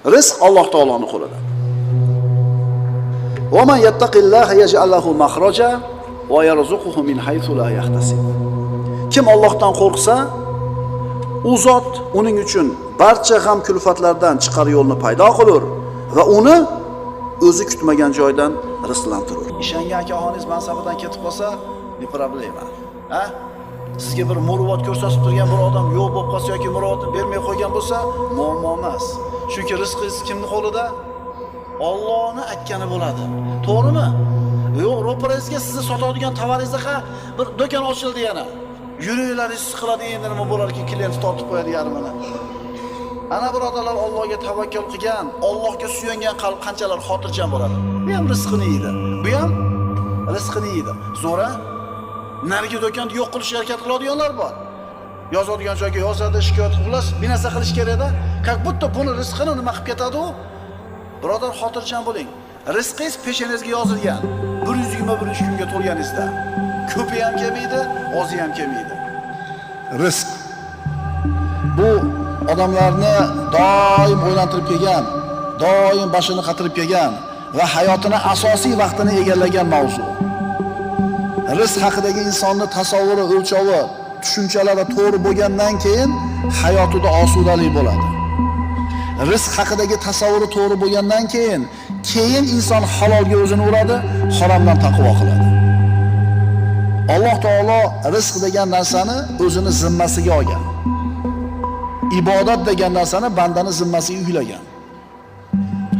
Rizq Alloh taoloning qo'lida. Va man yattaqillaha yaj'al lahu makhraja va yarzuquhu min haythu la yahtasib. Kim Allohdan qo'rqsa, u zot uning uchun barcha g'am kulfatlardan chiqar yo'lni paydo qilur va uni o'zi kutmagan joydan rizqlantirur. Ishongan aka-oningiz mansabidan ketib qolsa, ne problema. Ha? Sizga bir muruvvat ko'rsatib turgan bir odam yo'q bo'lib qolsa yoki muruvvatni bermay qo'ygan bo'lsa, muammo emas. Chunki rizqingiz kimning qo'lida? Allohning aytgani bo'ladi. To'g'rimi? Yo'q, ro'parangizga sizni sotadigan tovaringizga bir do'kon ochildi yana. Yuraklaringiz siqiladi, endi nima bo'larki, klient tortib qo'yadi yarmini. Ana birodarlar, Allohga tavakkul qilgan, Allohga suyangan qalb qanchalar xotirjam bo'ladi. Bu ham rizqini yeydi. Bu ham rizqini yeydi. Zo'ra narigi do'konni yo'q qilishga harakat qiladiganlar bor. Yozadigan joyga yozadi, shikoyat qilib, bir narsa qilish kerak-da. Как будто buni rizqini nima qilib ketadi u? Birodar, xotirjam bo'ling. Rizqingiz peshonangizga yozilgan. 120 kunga to'lganingizda. Ko'pi ham kelmaydi, ozi ham kelmaydi. Rizq bu odamlarni doim o'ylantirib kelgan, doim boshini qatirib kelgan va hayotini asosiy vaqtini egallagan mavzu. Rizq haqidagi insonning tasavvuri, o'lchovi, tushunchalari to'g'ri bo'lgandan keyin hayotida osudalik bo'ladi. Rizq haqidagi tasavvuri to'g'ri bo'lgandan keyin inson halolga o'zini uradi, haromdan taqvo qiladi. Alloh taolo rizq degan narsani o'zini zimmasiga olgan. Ibodat degan narsani bandani zimmasiga yuklagan.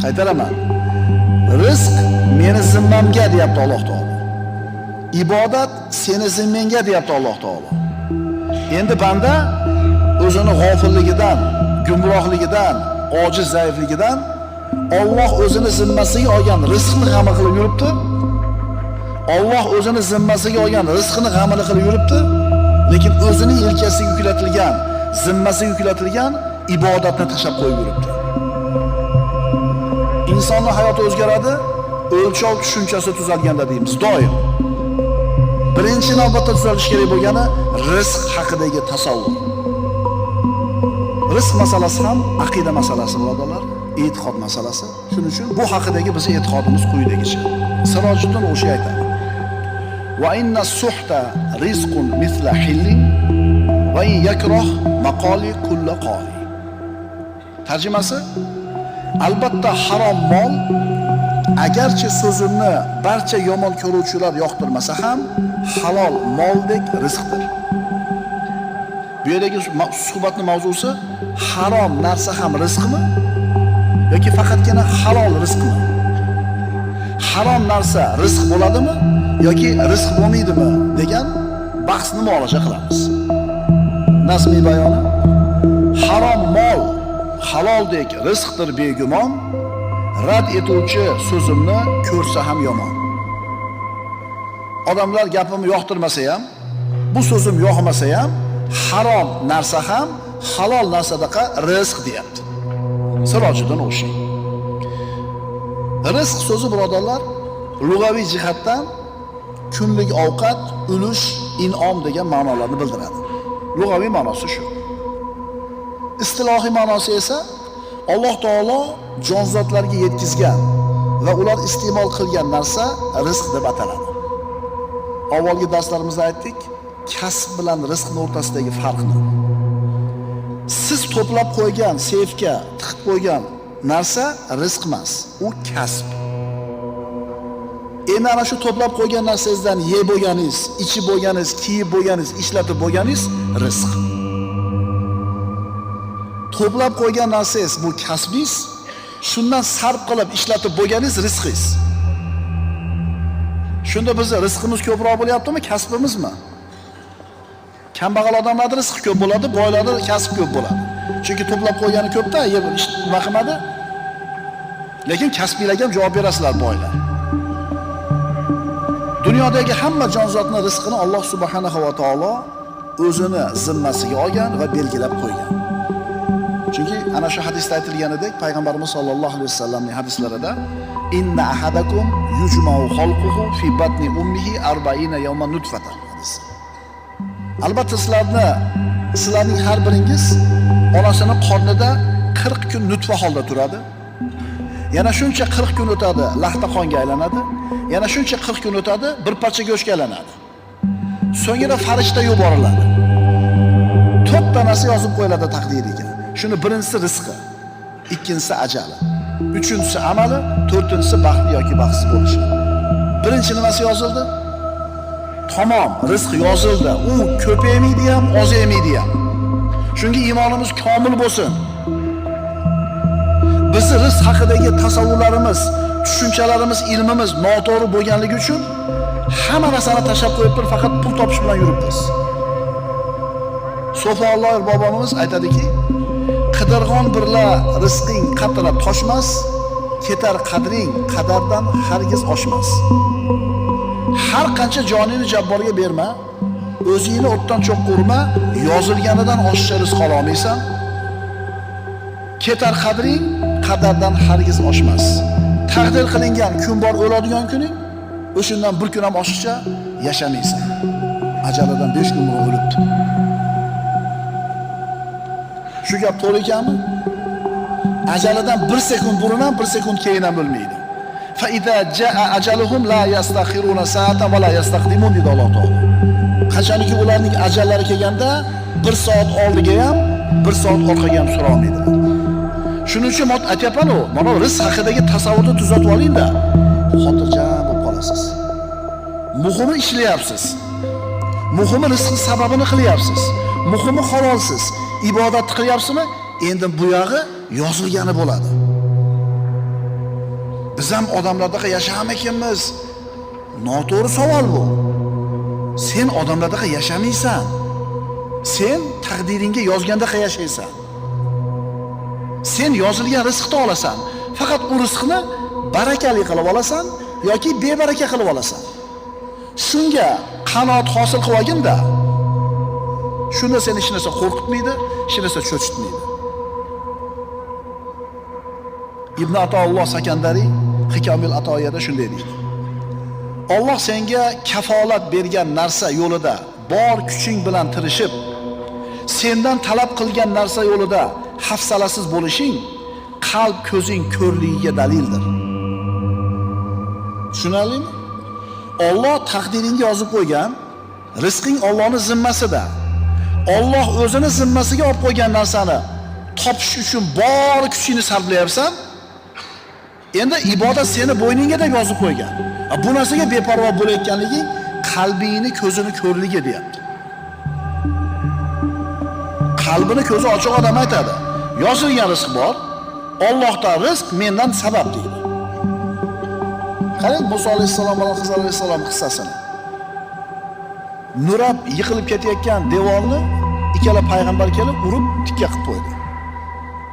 Qaytaraman. Rizq meni zimmamga deyapti Alloh taolo. Ibodat seni zimmangga deyapti Alloh taolo. Endi banda o'zini g'ofilligidan, gumrohligidan, ojiz zaifligidan Alloh o'zini zimmasiga olgan rizqni g'ami qilib yuribdi. Alloh o'zini zimmasiga olgan rizqini g'amini qilib yuribdi, lekin o'zini yelkasiga yuklatilgan, zimmasiga yuklatilgan ibodatni tashlab qo'yib yuribdi. Insonning hayoti o'zgaradi, o'lchov tushunchasi tuzalganda deymiz doim. Birinchi navbatda tuzalish kerak bo'lgani rizq haqidagi tasavvur. Rizq masalasi ham aqida masalasi, birodarlar, e'tiqod masalasi. Shuning uchun bu haqidagi bizning e'tiqodimiz quyidagicha. Sirojiddin o'sha aytadi. Va inna suhta rizqun misla hillin va in yakrah maqali kulli qoli. Tarjimasi: albatta harom mol agarchi so'zimni barcha yomon ko'ruvchilar yoqtirmasa ham halol moldek rizqdir. Bu yerdagi suhbatning mavzusi harom narsa ham rizqmi yoki faqatgina halol rizqmi? Harom narsa rizq bo'ladimi yoki rizq bo'lmaydimi degan bahsni muolaja qilamiz. Nazmi bayoni: harom mol haloldek rizqdir begumon, rad etuvchi so'zimni ko'rsa ham yomon. Odamlar gapimni yoqtirmasa ham, bu so'zim yoqmasa ham, harom narsa ham halol narsadaqa rizq deyapti. Sirojiddin o'sha. Rizq so'zi, birodarlar, lug'aviy jihatdan kunlik ovqat, ulush, in'om degan ma'nolarni bildiradi. Lug'aviy ma'nosi shu. Istilohiy ma'nosi esa Alloh taolo jonzotlarga yetkazgan va ular iste'mol qilgan narsa rizq deb ataladi. Avvalgi darslarimizda aytdik, kasb bilan rizqning o'rtasidagi farqni. Siz to'plab qo'ygan, seyfga tiqib qo'ygan narsa rizq emas, u kasb. Endi ana shu to'plab qo'ygan narsangizdan yeb bo'lganingiz, ichib bo'lganingiz, kiyib bo'lganingiz, ishlatib bo'lganingiz rizq. To'plab qo'ygan narsangiz bu kasbingiz, shundan sarf qilib ishlatib bo'lganingiz rizqingiz. Shunda bizning rizqimiz ko'proq bo'lyaptimi, kasbimizmi? Kambag'al odamlarning rizqi ko'p bo'ladi, boylarning kasb ko'p bo'ladi. Chunki to'plab qo'ygani ko'pda, yeb nima qilmadi? Lekin kasbiylarga ham javob berasizlar, boylar. Dunyodagi hamma jonzotning rizqini Alloh subhanahu va taolo o'zini zimmasiga olgan va belgilab qo'ygan. Chunki ana shu hadisda aytilganidek, payg'ambarimiz sollallohu alayhi vasallamning hadislarida inna ahadakum yujma'u khalquhu fi batni ummihi 40 yawman nutfatan hadis. Albatta sizlarning har biringiz onasining qornida 40 kun nutfa holda turadi. Yana shuncha 40 kun o'tadi, lahta qonga aylanadi. Yana shuncha 40 kun o'tadi, bir parcha go'shtga aylanadi. So'ngra farishta yuboriladi. 4 tanasi yozib qo'yiladi taqdiriga. Shuni birinchisi rizqi, ikkinchisi ajali, uchinchisi amali, to'rtinchisi baxtli yoki baxtsiz bo'lishi. Birinchi nimasi yozildi? Tamom, rizq yozildi. U ko'paymaydi ham, ozaymaydi ham. Shunga iymonimiz komil bo'lsin. Bizni rizq haqidagi tasavvurlarimiz, tushunchalarimiz, ilmimiz noto'g'ri bo'lganligi uchun hamma narsani tashlab qo'yib turib faqat pul topish bilan yuribmiz. So'folloh bobomiz aytadiki, qidirg'on birla rizqing qatrab toshmas, ketar qadring qadardan hargiz oshmas. Har qancha joningni jabborga berma, o'zingni o'tdan cho'q urma, yozilganidan oshiqcha rizq ola olmaysan. Ketar qadring qadardan hargiz oshmas. Taqdir qilingan kun bor, o'ladigan kuning, o'shundan bir kun ham oshiqcha yashamaysan. Ajalidan 5 kun burun o'libdi. Shu gap to'g'ri ekanmi? Ajalidan 1 sekund burun ham 1 sekund keyin ham bo'lmaydi. Fa idza jaa ajaluhum la yastakhiruna sa'atan va la yastaqdimun dedi Alloh taolo. Qachonki ularning ajallari kelganda 1 soat oldiga ham, 1 soat orqaga ham sura olmaydilar. Shuning uchun men aytayapman-ku, mana rizq haqidagi tasavvurni tuzatib oling-da, xotirjam bo'lib qolasiz. Muhimi ishlayapsiz. Muhimi rizq sababini qilyapsiz. Muhimi halolsiz. Ibodat qilyapsizmi? Endi bu yog'i yozilgani bo'ladi. Biz ham odamlardaqa yashamaymiz. Noto'g'ri savol bu. Sen odamlardaqa yashamaysan. Sen taqdiringga yozgandaqa yashaysan. Sen yozilgan rizqni olasan. Faqat u rizqni barakali qilib olasan yoki bebaraka qilib olasan. Shunga qanoat hosil qilib olgin-da. Shunda seni hech narsa qo'rqitmaydi, hech narsa cho'chitmaydi. Ibn Atolloh Sakandari Hikomil Atoyada shunday deydi. Alloh senga kafolat bergan narsa yo'lida bor kuching bilan tirishib, sendan talab qilgan narsa yo'lida hafsalasiz bo'lishing qalb ko'zing ko'rligiga dalildir. Tushunarlimi? Alloh taqdiringga yozib qo'ygan, rizqing Allohning zimmasida. Alloh o'zini zimmasiga olib qo'ygan narsani topish uchun bor kuchingni sarflayapsan. Endi ibodat seni bo'yningga deb yozib qo'ygan. Bu narsaga beparvo bo'layotganliging qalbingni ko'zini ko'rligi deyapti. Qalbini ko'zi ochiq odam aytadi. Yozilgan rizq bor. Allohdan rizq, mendan sabab deydi. Qarang, Musa alayhisalom va Xizr alayhisalom qissasini. Nurab yiqilib ketayotgan devorni ikkala payg'ambar kelib urib tikka qilib qo'ydi.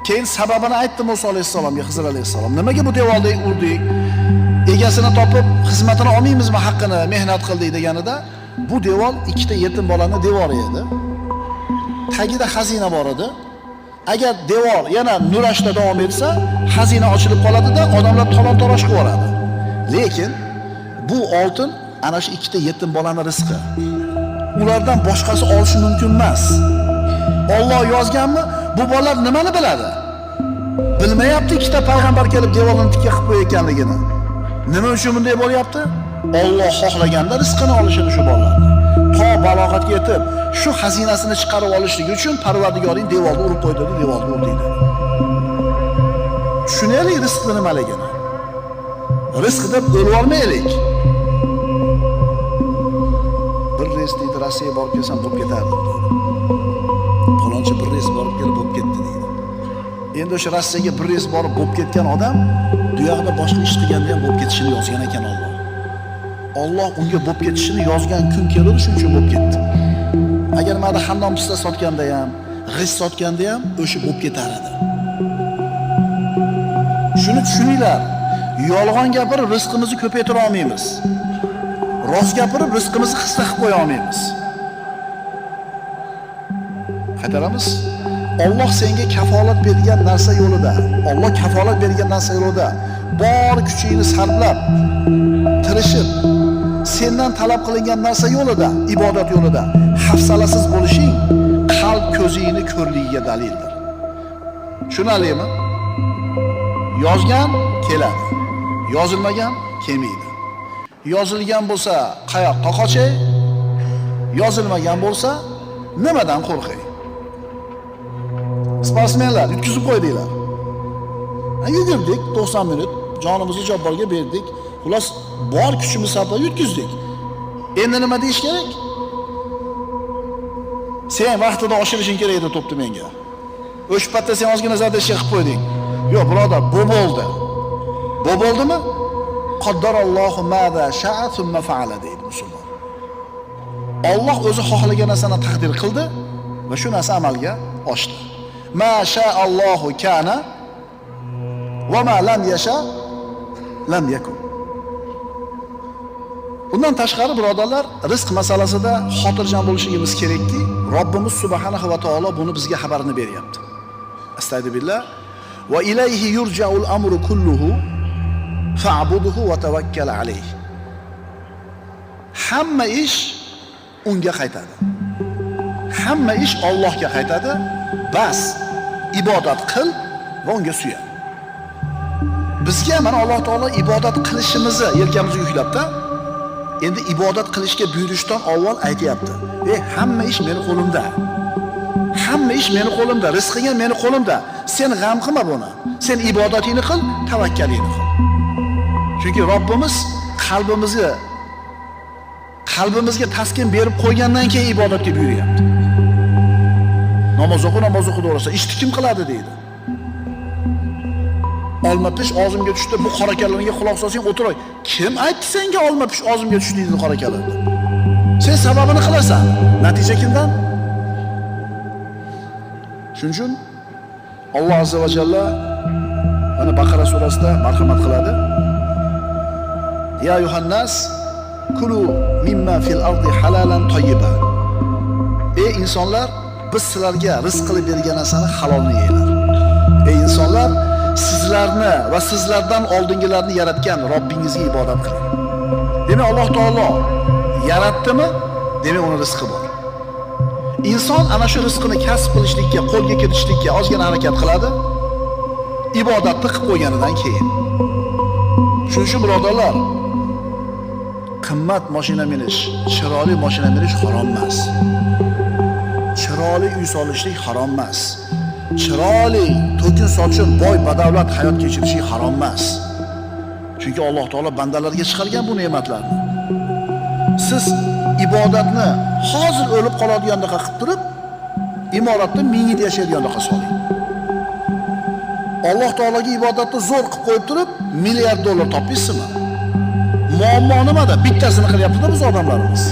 Keyin sababini aytdi Musa alayhisalomga, Xizr alayhisalom. Nimaga bu devorni urdik? Egasini topib xizmatini olmaymizmi, haqqini mehnat qildik deganida, bu devor ikkita yetim bolaning devori edi. Tagida xazina bor edi. Agar devor yana nurashda davom etsa, xazina ochilib qoladi-da, odamlar talon-taroj qilib yuboradi. Lekin bu oltin ana shu ikkita yetim bolaning rizqi. Ulardan boshqasi olishi mumkin emas. Alloh yozganmi? Bu bolalar nimani biladi? Bilmayapti ikkita payg'ambar kelib devorni tikka qilib qo'yayotganligini. Nima uchun bunday bo'lyapti? Alloh xohlaganda rizqini olishini shu bolalar. To balog'atga yetib, shu xazinasini chiqarib olishligi uchun Parvardigoring devorni urib qo'ydi, devorni urdi deydi. Tushunaylik rizqni nimaligini. Rizq deb o'lib olmaylik. Bir reys deydi, Rossiyaga borib kelsam bo'lib ketardi. Falonchi bir reys borib kelib bo'lib ketdi deydi. Endi o'sha Rossiyaga bir reys borib bo'lib ketgan odam bu yoqda boshqa ish qilganda ham bo'lib ketishini yozgan ekan Alloh. Alloh unga bo'lib ketishini yozgan kun keldi, shuning uchun bo'lib ketdi. Agar mana Hammom pista sotganda ham, g'isht sotganda ham o'sha bo'lib ketar edi. Shuni tushuninglar. Yolg'on gapirib rizqimizni ko'paytira olmaymiz. Rost gapirib rizqimizni qisqa qilib qo'ya olmaymiz. Qaytaramiz. Alloh senga kafolat bergan narsa yo'lida, Alloh kafolat bergan narsa yo'lida bor kuchingni sarflab, tirishib, sendan talab qilingan narsa yo'lida, ibodat yo'lida hafsalasiz bo'lishing qalb ko'zingni ko'rligiga dalildir. Tushunarlimi? Yozgan keladi. Yozilmagan kelmaydi. Yozilgan bo'lsa, qayoqqa qochay? Yozilmagan bo'lsa, nimadan qo'rqay? Sportsmenlar yutkizib qo'ydinglar. Yugurdik 90 minut, jonimizni jabborga berdik. Xullas, bor kuchimiz sabab yutkizdik. Endi nima deyish kerak? Sen vaqtida oshirishing kerak edi to'pni menga. O'sha paytda sen ozgina zadashga qilib qo'yding. Yo'q, birodar, bu bo'ldi. Bu bo'ldimi? Qaddarallohu ma za sha'a thumma fa'ala deydi musulmon. Alloh o'zi xohlagan narsani taqdir qildi va shu narsa amalga oshdi. Ma sha'allohu kana va ma lam yasha lam yakun. Bundan tashqari birodarlar, rizq masalasida xotirjam bo'lishimiz kerakki, Robbimiz subhanahu va taolo buni bizga xabarini beryapti. Astagfirullah. Va ilayhi yurja'ul amru kulluhu fa'budhu va tawakkal alayhi. Hamma ish unga qaytadi. Hamma ish Allohga qaytadi. Bas, ibodat qil va unga suyan. Bizga mana Alloh taolo ibodat qilishimizni yelkamizga yuklabdi. Endi ibodat qilishga buyurishdan avval aytayapti. Hamma ish meni qo'limda. Hamma ish meni qo'limda, rizqing ham meni qo'limda. Sen g'am qilma buni. Sen ibodatingni qil, tavakkalingni qil. Chunki Robbimiz qalbimizga taskin berib qo'ygandan keyin ibodatga buyuryapti. Namoz o'qi to'g'risi, ishni kim qiladi deydi. Olma pish og'zimga tushdi, bu qorakalarga quloq solsang o'tiray. Kim aytdi senga olma pish og'zimga tushdi deydi qorakalar? Sen sababini qilasan. Natija kimdan? Shuning uchun Alloh azza va jalla mana Baqara surasida marhamat qiladi. Ya yuhannas kulu mimma fil ardi halalan tayyiban. Ey insonlar, biz sizlarga rizq qilib bergan narsani halolni yeyinglar. Ey insonlar, sizlarni va sizlardan oldingilarni yaratgan Robbingizga ibodat qiling. Demak, Alloh taolo yaratdimi? Demak, uni rizqi bor. Inson ana shu rizqini kasb qilishlikka, qo'lga kiritishlikka ozgina harakat qiladi, ibodatni qilib qo'yganidan keyin. Shuning uchun birodarlar, qimmat mashina minish, chiroyli mashina minish harom emas. Chiroyli uy solishlik harom emas. Chiroyli, to'kin sochib, boy, badavlat hayot kechirishlik harom emas. Chunki Alloh taolo bandalarga chiqargan bu ne'matlarni. Siz ibodatni hozir o'lib qoladigandaqa qilib turib, imoratni 1000 yil yashaydigandaqa soling. Alloh taologa ibodatni zo'r qilib qo'yib turib, milliard dollar topysizmi? Muammo nimada? Bittasini qilyapti-da biz odamlarimiz.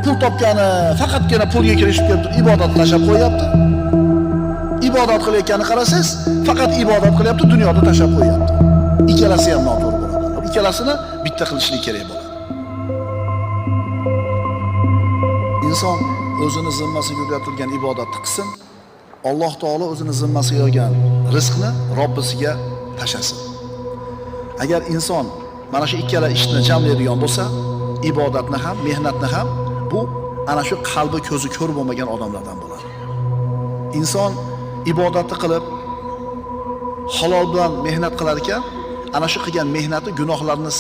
Pul topgani, faqatgina pulga kirishib kelib, ibodatni tashlab qo'yapti. Ibodat qilayotganini qarasangiz, faqat ibodat qilyapti, dunyoda tashlab qo'yapti. Ikkalasi ham noto'g'ri bo'ladi. Ikkalasini bitta qilishlik kerak bo'ladi. Inson o'zini zimmasiga yuklatilgan ibodatni qilsin, Alloh taolo o'zini zimmasiga olgan rizqni Robbisiga tashlasin. Agar inson mana shu ikkala ishni jamlaydigan bo'lsa, ibodatni ham, mehnatni ham, bu ana shu qalbi ko'zi ko'r bo'lmagan odamlardan bo'ladi. Inson ibodatni qilib, halol bilan mehnat qilar ekan, ana shu qilgan mehnati gunohlarni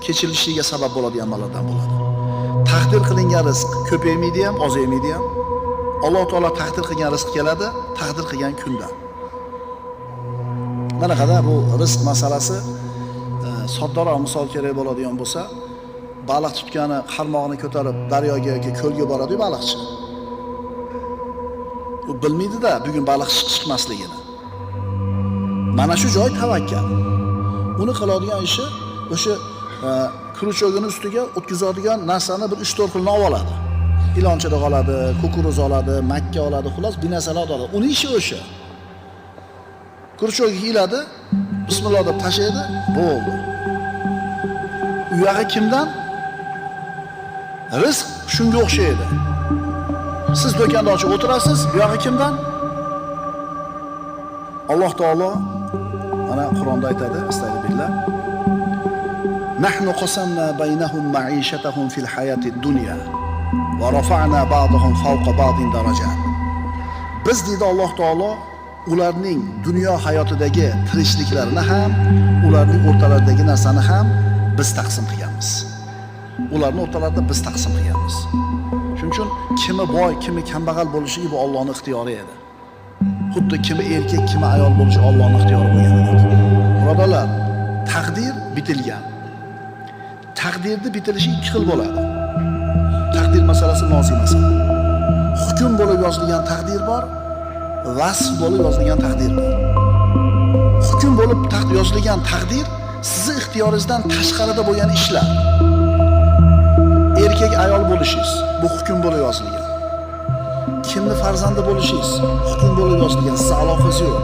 kechirishiga sabab bo'ladigan amallardan bo'ladi. Taqdir qilingan rizq ko'paymaydi ham, ozaymaydi ham. Alloh taolo taqdir qilgan rizq keladi, taqdir qilgan kundan. Mana qadar bu rizq masalasi soddaroq misol kerak bo'ladigan bo'lsa, baliq tutgani qarmog'ini ko'tarib daryoga yoki ko'lga boradi baliqchi. U bilmaydi-da bugun baliq chiqmasligini. Mana shu joy tavakkal. Uni qiladigan ishi o'sha kruchogini ustiga o'tkazadigan narsani bir 3-4 xilni oladi. Ilonchiroq oladi, kukuruz oladi, makka oladi, xullas bir narsalar oladi. Uni ishi o'sha. Kruchogga iladi, bismillah deb tashlaydi, bo'ldi. Uyog'i kimdan? Rizq shunga o'xshaydi. Siz do'konni ochib o'tirasiz, uyog'i kimdan? Alloh taolo mana Qur'onda aytadi, astagfirullah. Nahnu qasamna baynahum ma'ishatahum fil hayatid dunya va rafa'na ba'dahum fawqa ba'din darajat. Biz deydi Alloh taolo ularning dunyo hayotidagi tirikliklarini ham, ularning o'rtalaridagi narsani ham biz taqsim qilganmiz. Ularning o'rtalarida biz taqsim qilganmiz. Shuning uchun kimi boy, kimi kambag'al bo'lishi bu Allohning ixtiyori edi. Xuddi kimi erkak, kimi ayol bo'lishi Allohning ixtiyori bo'lgan edi. Birodarlar, taqdir bitilgan. Taqdirni bitilishi ikki xil bo'ladi. Taqdir masalasi nozik masala. Hukm bo'lib yozilgan taqdir bor, vasf bo'lib yozilgan taqdir bor. Hukm bo'lib yozilgan taqdir sizni ixtiyoringizdan tashqarida bo'lgan ishlar. Erkak ayol bo'lishingiz bu hukm bo'lib yozilgan. Kimni farzandi bo'lishingiz hukm bo'lib yozilgan, sizga aloqasi yo'q.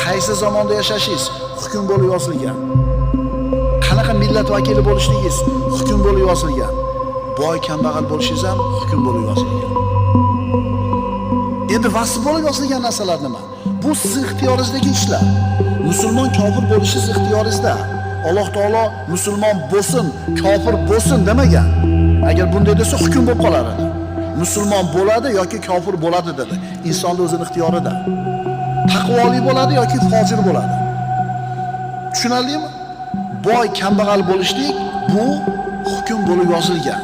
Qaysi zamonda yashashingiz hukm bo'lib yozilgan. Qanaqa millat vakili bo'lishligingiz hukm bo'lib yozilgan. Boy kambag'al bo'lishingiz ham hukm bo'lib yozilgan. Endi vasf bo'lib yozilgan narsalar nima? Bu siz ixtiyoringizdagi ishlar. Musulmon kofir bo'lishingiz ixtiyoringizda. Alloh taolo musulmon bo'lsin, kofir bo'lsin demagan. Agar bunday desa hukm bo'lib qolar edi. Musulmon bo'ladi yoki kofir bo'ladi dedi. Insonning o'zining ixtiyorida. Taqvoli bo'ladi yoki fojir bo'ladi. Tushunarlimi? Boy kambag'al bo'lishlik bu hukm bo'lib yozilgan.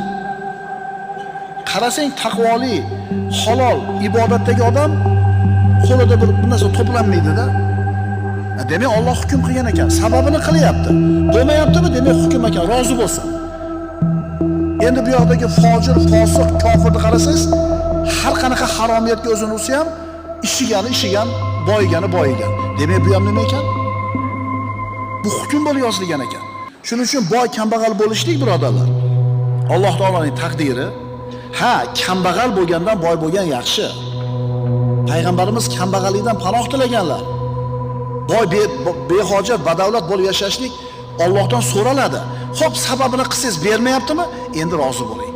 Qarasang taqvoli, halol, ibodatdagi odam qo'lida bir narsa to'planmaydi-da. Demak Alloh hukm qilgan ekan, sababini qilyapti. Bo'lmayaptimi? Demak hukm ekan, rozi bo'lsin. Endi bu yoqdagi fojir, fosiq, kofirni qarasangiz, har qanaqa haromiyatga o'zini ursa ham, ishigan, boyigan. Demak bu ham nima ekan? Bu hukm bo'lib yozilgan ekan. Shuning uchun boy kambag'al bo'lishlik, birodarlar, Alloh taoloning taqdiri. Ha, kambag'al bo'lgandan boy bo'lgan yaxshi. Payg'ambarimiz kambag'allikdan panoh tilaganlar. Boy behojat, badavlat bo'lib yashashlik Allohdan so'raladi. Xo'p, sababini qilsangiz bermayaptimi? Endi rozi bo'ling.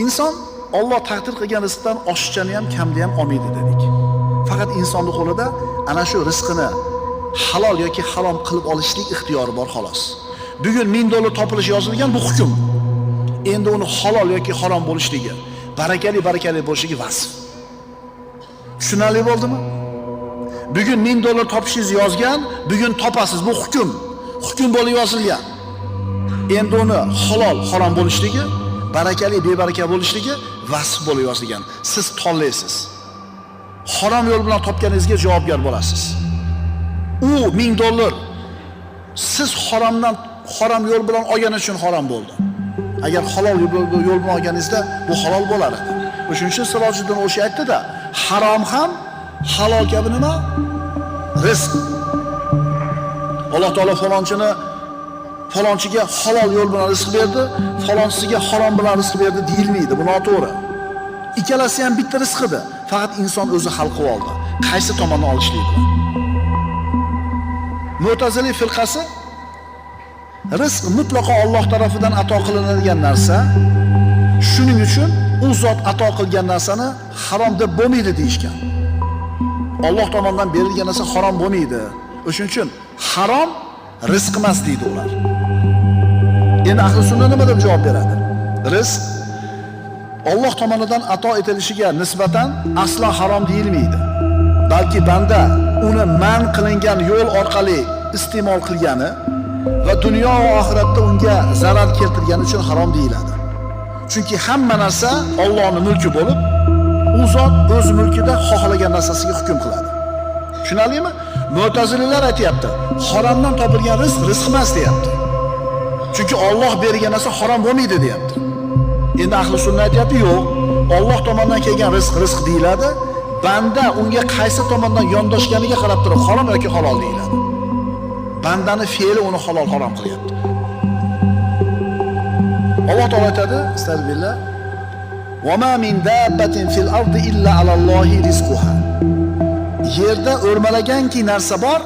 Inson Alloh taqdir qilgan rizqdan oshiqchani ham, kamni ham olmaydi dedik. Faqat insonning qo'lida ana shu rizqini halol yoki harom qilib olishlik ixtiyori bor xolos. Bugun $1000 topilishi yozilgan, bu hukm. Endi uni halol yoki harom bo'lishligi, barakali bo'lishligi vasf. Tushunarli bo'ldimi? Bugun $1000 topishingiz yozgan, bugun topasiz, bu hukm. Hukm bo'lib yozilgan. Endi uni halol, harom bo'lishligi, barakali, bebaraka bo'lishligi vasf bo'lib yozilgan. Siz tanlaysiz. Harom yo'l bilan topganingizga javobgar bo'lasiz. U $1000 siz harom yo'l bilan olganingiz uchun harom bo'ldi. Agar halol yo'l bilan olganingizda bu halol bo'lar edi. O'shuning uchun Sirojiddin o'sha aytdi-da, harom ham halol kabi nima? Rizq. Alloh taolo falonchiga halol yo'l bilan rizq berdi, falonchisiga harom bilan rizq berdi deyilmaydi. Bu noto'g'ri. Ikkalasi ham bitta rizq edi. Faqat inson o'zi hal qilib oldi. Qaysi tomondan olishlik bilan. Mu'tazili firqasi rizq mutlaqo Alloh tomonidan ato qilinadigan narsa. Shuning uchun u zot ato qilgan narsani harom deb bo'lmaydi deyishgan. Alloh tomonidan berilgan narsa harom bo'lmaydi. O'shuning uchun harom rizq emas deydi ular. Endi ahli sunna nima deb javob beradi? Rizq Alloh tomonidan ato etilishiga nisbatan aslo harom deyilmaydi. Balki banda uni man qilingan yo'l orqali iste'mol qilgani va dunyo va oxiratda unga zarar keltirgani uchun harom deyiladi. Chunki hamma narsa Allohning mulki bo'lib, u zot o'z mulkida xohlagan narsasiga hukm qiladi. Tushunarlimi? Mu'tazililar aytayapti, haromdan topilgan rizq emas deyapti. Chunki Alloh bergan narsa harom bo'lmaydi deyapti. Endi ahli sunna aytayapti, yo'q, Alloh tomonidan kelgan rizq deyiladi. Banda unga qaysi tomondan yondoshganiga qarab turib harom yoki halol deyiladi. Bandani fe'li uni halol harom qilyapti. Alloh taolo aytadi, astagfirullah, "Va ma min dabbatin fil ardi illa alallohi rizquha." Yerda o'rmalaganki narsa bor,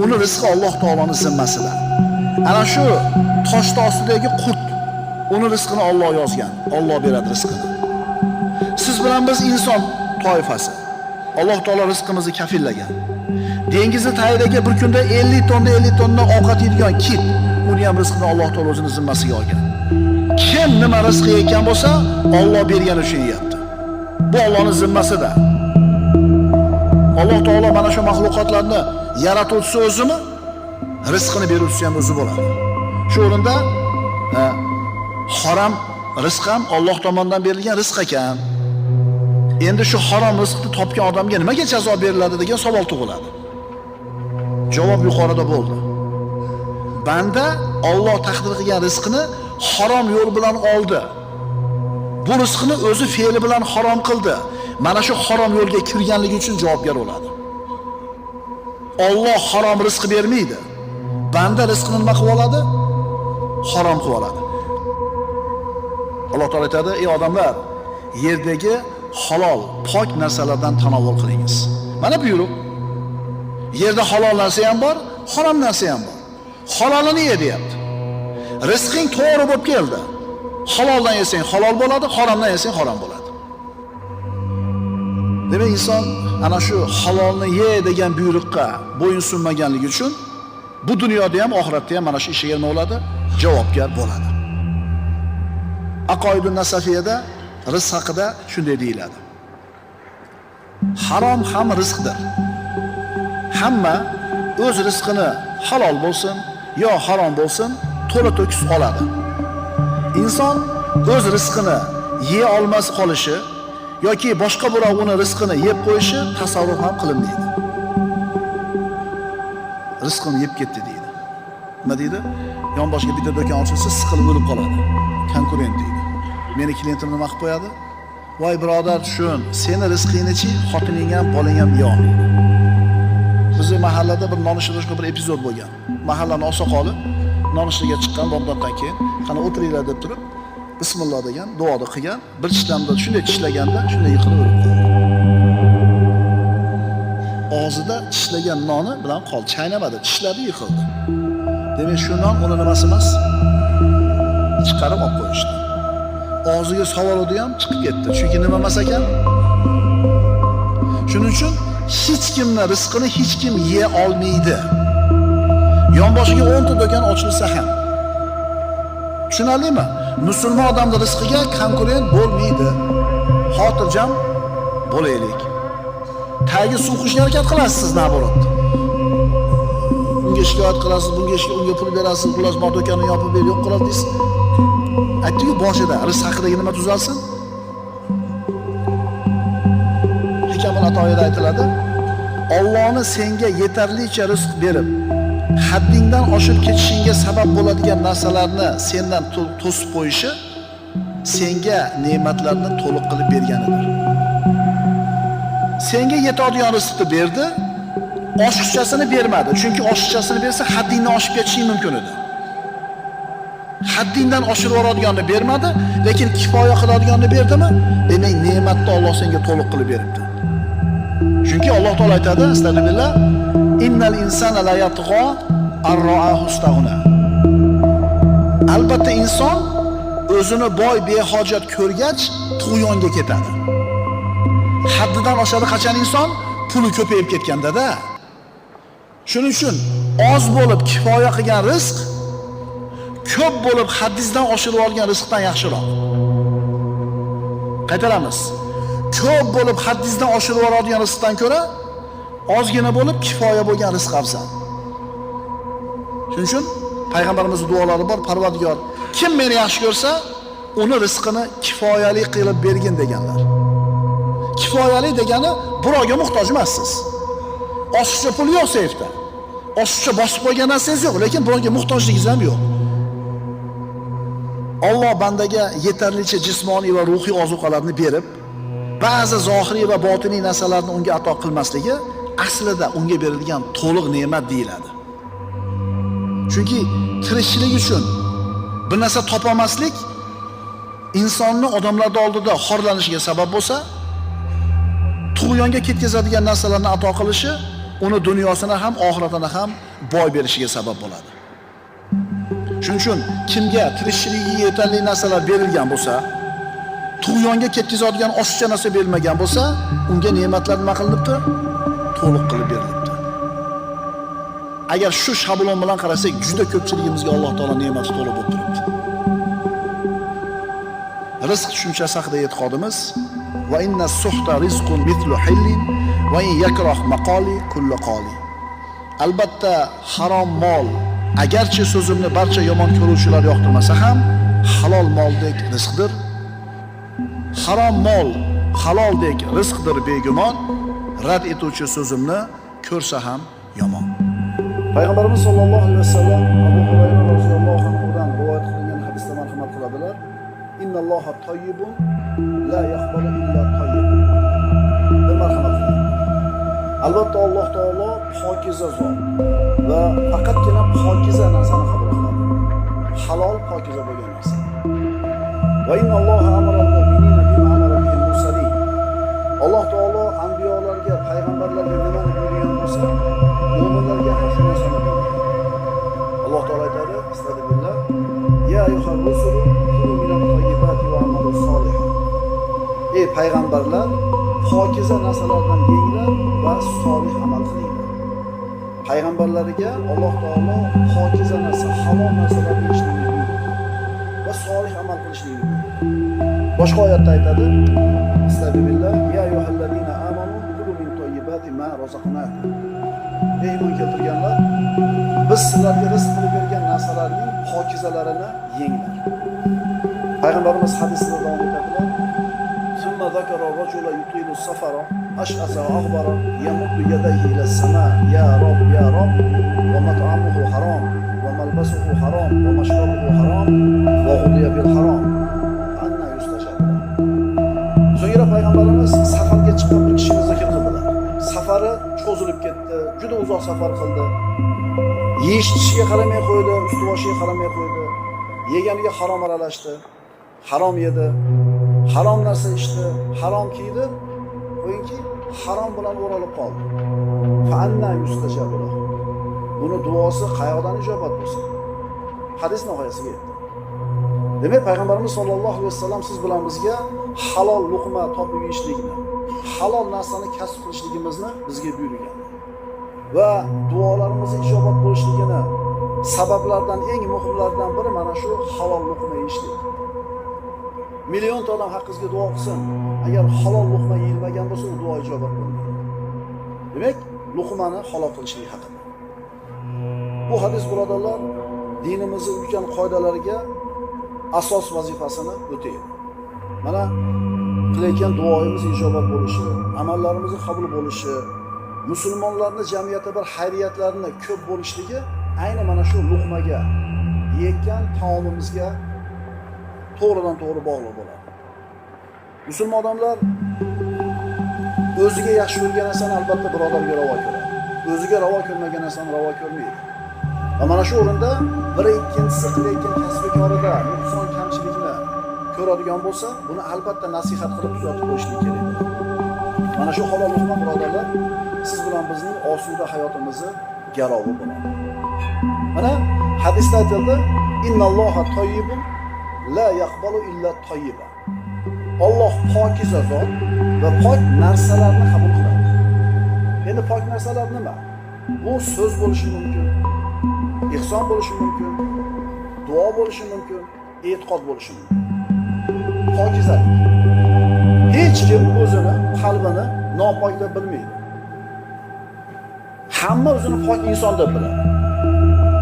uni rizqi Alloh taoloning zimmasida. Ana shu toshning ostidagi qurt, uni rizqini Alloh yozgan. Alloh beradi rizqini. Siz bilan biz inson toifasi. Alloh taolo rizqimizni kafillagan. Dengizni tagidagi bir kunda 50 tonna ovqat yeydigan kit, uni ham rizqini Alloh taolo o'zining zimmasiga olgan. Kim nima rizq yeyotgan bo'lsa, Alloh bergani uchun yeyapti. Bu Allohning zimmasida. Alloh taolo mana shu mahluqotlarni yaratuvchisi o'zimi, rizqini beruvchisi ham o'zi bo'ladi. Shu o'rinda harom rizq ham Alloh tomonidan berilgan rizq ekan. Endi shu harom rizqni topgan odamga nimaga jazo beriladi degan savol tug'iladi. Javob yuqorida bo'ldi. Banda Alloh taqdir qilgan rizqini harom yo'l bilan oldi. Bu rizqni o'zi fe'li bilan harom qildi. Mana shu harom yo'lga kirganligi uchun javobgar bo'ladi. Alloh harom rizq bermaydi. Banda rizqini nima qilib oladi? Harom qilib oladi. Alloh taolo aytadi: "Ey odamlar, yerdagi halol, pok narsalardan tanovvul qilingiz." Mana buyruq. Yerda halol narsa ham bor, harom narsa ham bor. Halolini ye deyapti. Rizqing to'g'ri bo'lib keldi. Haloldan yesang halol bo'ladi, haromdan yesang harom bo'ladi. Demak, inson ana shu halolni ye degan buyruqqa bo'yin sunmaganligi uchun bu dunyoda ham, oxiratda ham mana shu ishiga nima bo'ladi? Javobgar bo'ladi. Aqoidun Nasafiyada rizq haqida shunday deyiladi. Harom ham rizqdir. Hamma o'z rizqini halol bo'lsin yo harom bo'lsin, to'la to'kis oladi. Inson o'z rizqini yeya olmas qolishi yoki boshqa birov uni rizqini yeb qo'yishi tasavvur ham qilinmaydi. Rizqini yeb ketdi deydi. Nima deydi? Yonboshga bitta do'kon ochilsa, siqilib o'lib qoladi. Konkurent deydi. Meni klientim nima qilib qo'yadi? Voy birodar, tushun, seni rizqingni-chi, xotining ham, bolang ham yeyolmaydi. Bizning mahallada bir nonushtaga bir epizod bo'lgan. Mahallaning oqsoqoli nonushtaga chiqqan bomdoddan keyin, qani o'tiringlar deb turib, bismillah degan duoni qilgan, bir tishlamda shunday tishlaganda, shunday yiqilib o'lib qoldi. Og'zida tishlagan noni bilan qol chaynamadi, tishladi, yiqildi. Demak, shu non uni nimasi emas? Chiqarib olib qo'yishdi. Og'ziga savoludi ham chiqib ketdi. Chunki nima emas ekan? Shuning uchun hech kimning rizqini hech kim yeya olmaydi. Yonboshiga 10 ta do'kon ochilsa ham. Tushunarlimi? Musulmon odamning rizqiga konkurent bo'lmaydi. Xotirjam bo'laylik. Tagi suv qushga harakat qilasiz, naborot. Unga shikoyat qilasiz, unga pul berasiz, xullas ma do'konni yopib ber, yo'q qiladi deysiz. Aytdi-ku boshida rizq haqidagi nima tuzalsin? Hikamul atoyida aytiladi: Allohni senga yetarlicha rizq berib, haddingdan oshib ketishingga sabab bo'ladigan narsalarni sendan to'sib qo'yishi senga ne'matlarni to'liq qilib berganidir. Senga yetadigan rizqni berdi, oshiqchasini bermadi. Chunki oshiqchasini bersa haddingdan oshib ketishing mumkin edi. Haddingdan oshirib yoradiganini bermadi, lekin kifoya qiladiganini berdimi? Demak, ne'matni Alloh senga to'liq qilib beribdi. Chunki Alloh taolo aytadi, astagfirullah, innal insana la yatgha ar-ra'ahu istaghna. Albatta inson o'zini boy behojat ko'rgach tug'yonga ketadi. Haddidan oshadi qachon inson? Puli ko'payib ketganda-da. Shuning uchun oz bo'lib kifoya qilgan rizq ko'p bo'lib haddizdan oshirib olgan rizqdan yaxshiroq. Qaytaramiz. Ko'p bo'lib haddizdan oshirib oladigan rizqdan ko'ra ozgina bo'lib kifoya bo'lgan rizq afzal. Shuning uchun payg'ambarimizning duolari bor: Parvardigor, kim meni yaxshi ko'rsa, uni rizqini kifoyali qilib bergin deganlar. Kifoyali degani birovga muhtoj emassiz. Oshiqcha pul yo'q seyfda. Oshiqcha bosib qo'ygan narsangiz yo'q, lekin birovga muhtojligingiz ham yo'q. Alloh bandaga yetarlicha jismoniy va ruhiy ozuqalarni berib, ba'zi zohiriy va botiniy narsalarni unga ato qilmasligi aslida unga berilgan to'liq ne'mat deyiladi. Chunki tirikchilik uchun bir narsa topolmaslik insonni odamlar oldida xorlanishiga sabab bo'lsa, tug'yonga ketkazadigan narsalarni ato qilishi uni dunyosini ham oxiratini ham boy berishiga sabab bo'ladi. Shuning uchun kimga tirikchiligiga yetarli narsalar berilgan bo'lsa, tug'yonga ketkazadigan oshiqcha narsa berilmagan bo'lsa, unga ne'matlar nima qilinibdi? To'liq qilib berilibdi. Agar shu shablon bilan qarasak, juda ko'pchiligimizga Alloh taolo ne'mati to'liq bo'lib turibdi. Rizq tushunchasi haqida e'tiqodimiz: va inna suhta rizqun mithlu hillin va in yakrah maqoli kullu qoli. Albatta harom mol, agarchi so'zimni barcha yomon ko'ruvchilar yoqtirmasa ham, halol moldek rizqdir. Harom mol haloldek rizqdir begumon, rad etuvchi so'zimni ko'rsa ham yomon. Payg'ambarimiz sollallohu alayhi vasallam Abu Hurayra roziyallohu anhudan rivoyat qilingan hadisda marhamat qiladilar. Innalloha tayyibun la yaqbalu illa tayyib. Marhamat qiling. Albatta Alloh taolo pokiza zot va faqatgina pokiza narsani qabul qiladi. Halol pokiza bo'lgan narsa. Va innalloha amara al-mu'minina bima amara bihi al-mursalin. Alloh taolo anbiyolarga, payg'ambarlarga nimani buyurgan bo'lsa, mu'minlarga ham shu narsani buyurgan. Alloh taolo aytadi, astagfirullah, ya ayyuhar rusul kulu minat tayyibati va amalu solih. Ey payg'ambarlar, pokiza narsalardan yenglar va solih amal qilinglar. Payg'ambarlarga Alloh taolo pokiza narsa, halol narsalarni yeyishlikni buyurdi va solih amal qilishlikni buyurdi. Boshqa oyatda aytadi, astagfirullah, ya ayyuhallazina amanu kulu min tayyibati ma razaqnakum. Ey iymon keltirganlar, biz sizlarga rizq qilib bergan narsalarning pokizalarini yenglar. Payg'ambarimiz hadisida davom etadilar. ثم ذكر الرجل يطيل السفر أشعث وأغبر يمد يديه إلى السماء يا رب يا رب ومطعمه حرام وملبسه حرام ومشربه حرام وغذي بالحرام فأنى يستجاب له. So'ngra payg'ambarimiz safarga chiqqan bir kishini zikr qildilar. Safari cho'zilib ketdi, juda uzoq safar qildi. Yeyish-ichishga qaramay qo'ydi, ust-boshiga qaramay qo'ydi. Yeganiga harom aralashdi, harom yedi. Harom narsa ichdi, harom kiydi, qo'yingki harom bilan o'ralib qoldi. Fa'anna yustajabu lahu. Buni duosi qayoqdan ijobat bo'lsin? Hadis nihoyasiga yetdi. Demak, payg'ambarimiz sollallohu alayhi vasallam siz bilan bizga halol luqma topib yeyishlikni, halol narsani kasb qilishligimizni bizga buyurgan. Va duolarimiz ijobat bo'lishligini sabablardan eng muhimlaridan biri mana shu halol luqma yeyishlik. Million ta odam haqqingizga duo qilsin, agar halol luqma yeyilmagan bo'lsa, u duo ijobat bo'lmaydi. Demak, luqmani halol qilishlik haqida. Bu hadis birodarlar dinimizning ulkan qoidalariga asos vazifasini o'taydi. Mana qilayotgan duoimiz ijobat bo'lishi, amallarimiz qabul bo'lishi, musulmonlarning jamiyatda bir xayriyatlarini ko'p bo'lishligi ayni mana shu luqmaga, yeyotgan taomimizga to'g'ridan to'g'ri bog'liq bo'ladi. Musulmon odamlar o'ziga yaxshi ko'rgan narsani albatta birodarga ravo ko'radi. O'ziga ravo ko'rmagan narsani ravo ko'rmaydi. Va mana shu o'rinda biri ikkinchisi qilayotgan kasb-korida nuqson kamchilikni ko'radigan bo'lsa, buni albatta nasihat qilib tuzatib qo'yishlik kerak. Mana shu halol luqma birodarlar siz bilan bizning osuda hayotimizni garovi bo'ladi. Mana hadisda aytildi, innalloha tayyibun la yaqbalu illa tayyiba. Alloh pokiza zot va pok narsalarni qabul qiladi. Endi pok narsalar nima? Bu so'z bo'lishi mumkin, ihson bo'lishi mumkin, duo bo'lishi mumkin, e'tiqod bo'lishi mumkin. Pokizalik. Hech kim o'zini qalbini nopok deb bilmaydi. Hamma o'zini pok inson deb biladi.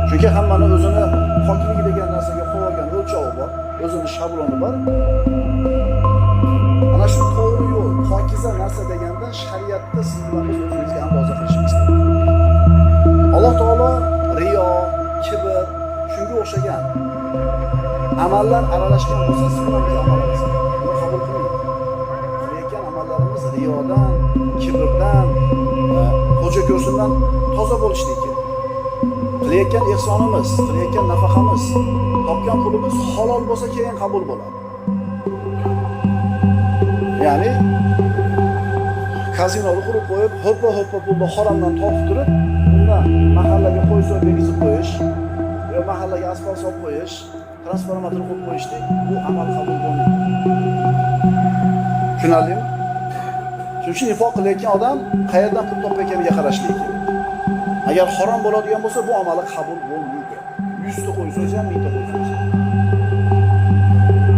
Chunki hammani o'zini pokligi degan narsaga qo'ygan o'lchovi bor, o'zini shabloni bor. Ana shu to'g'ri yo'l, pokiza narsa deganda shariatda siz bilan biz o'zimizga andoza qilishimiz kerak. Alloh taolo riyo, kibr, shunga o'xshagan amallar aralashgan bo'lsa, siz bilan biz amalimiz buni qabul qilmaydi. Qilayotgan amallarimiz riyodan, kibrdan, xo'ja ko'rsindan toza bo'lishligi kerak. Qilayotgan ihsonimiz, qilayotgan nafaqamiz, topgan pulimiz halol bo'lsa keyin qabul bo'ladi. Ya'ni kazinoni qurib qo'yib, hoppa pulni haromdan topib turib, undan mahallaga qo'y so'y begizib qo'yish, yo mahallaga asfalt solib qo'yish, transformator qo'yib qo'yishlik, bu amal qabul bo'lmaydi. Tushunarlimi? Shuning uchun infoq qilayotgan odam qayerdan pul topayotganiga qarashlik kerak. Agar harom bo'ladigan bo'lsa, bu amali qabul bo'lmaydi. 100 ta qo'ysangiz ham 1000 ta qo'ysangiz.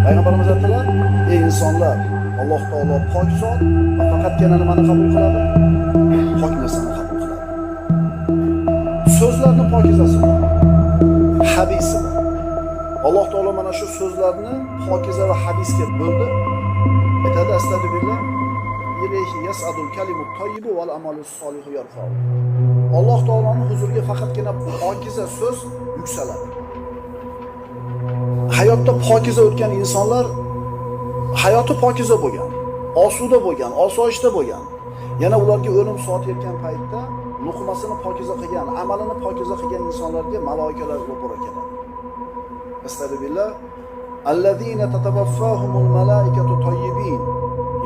Payg'ambarimiz aytdilar: "Ey insonlar, Alloh taolo pok zot va faqatgina nimani qabul qiladi? pok narsani qabul qiladi. So'zlarning pokizasi bor, habisi bor. Alloh taolo mana shu so'zlarni pokiza va habisga bo'ldi. Aytadi astagfirullah, ilayhi yas'adul kalimut tayyibu val amalus solihu yarfa'u. Alloh taoloning huzuriga faqatgina pokiza so'z yuksaladi. Hayotda pokiza o'tgan insonlar hayoti pokiza bo'lgan, osuda bo'lgan, osoyishta bo'lgan. Yana ularga o'lim soati yetgan paytda luqmasini pokiza qilgan, amalini pokiza qilgan insonlarga malaikalar ro'para keladi. Astagfirullah. Allazina tatawaffahumul malaikatu tayyibin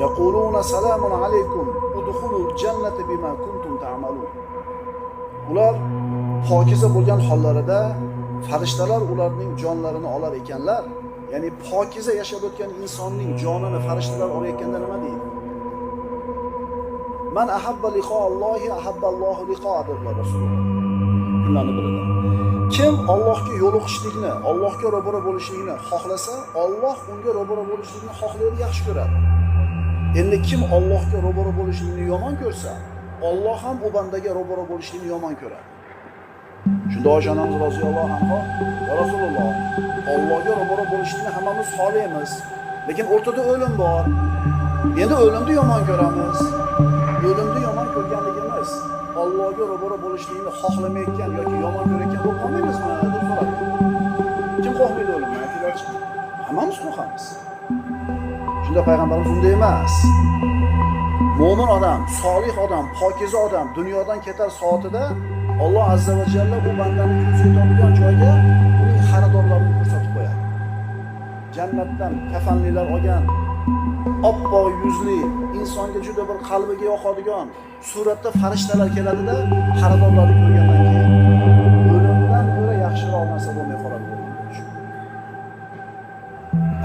yaquluna salamun alaykum udkhulul jannata bima kuntum ta'malun. Ular pokiza bo'lgan hollarida farishtalar ularning jonlarini olar ekanlar. Ya'ni pokiza yashab o'tgan insonning jonini farishtalar olayotganda nima deydi? Man ahabba liqa Allohi ahabba Allohu liqa'ahu dedilar Rasululloh. Kunlarni birida. Kim Allohga yo'liqishlikni, Allohga ro'baro bo'lishlikni xohlasa, Alloh unga ro'baro bo'lishlikni xohlaydi, yaxshi ko'radi. Endi kim Allohga ro'baro bo'lishlikni yomon ko'rsa, Alloh ham u bandaga ro'baro bo'lishlikni yomon ko'radi. Shunda Oysha onamiz roziyallohu anha, "Ya Rasululloh, Allohga ro'baro bo'lishlikni hammamiz xohlaymiz, lekin o'rtada o'lim bor. Endi o'limni yomon ko'ramiz. O'limni yomon ko'rganligimiz Allohga ro'baro bo'lishlikni xohlamayotgan yoki yomon ko'rayotgan bo'lib qolmaymizmi?" deb so'radi. Kim xohlaydi o'limni? Aytinglarchi. Hammamiz xohlaymiz. Shunda payg'ambarimiz unday emas. Mo'min odam, solih odam, pokiza odam dunyodan ketar soatida Alloh azza va jalla bu bandani ko'zga yetadigan joyga uning xaridorlarini ko'rsatib qo'yadi. Jannatdan kafanlilar olgan, oppoq yuzli, insonga juda bir qalbiga yoqadigan suratda farishtalar keladida, xaridorlarni ko'rgandan keyin o'limdan ko'ra yaxshiroq narsa bo'lmay qoladi.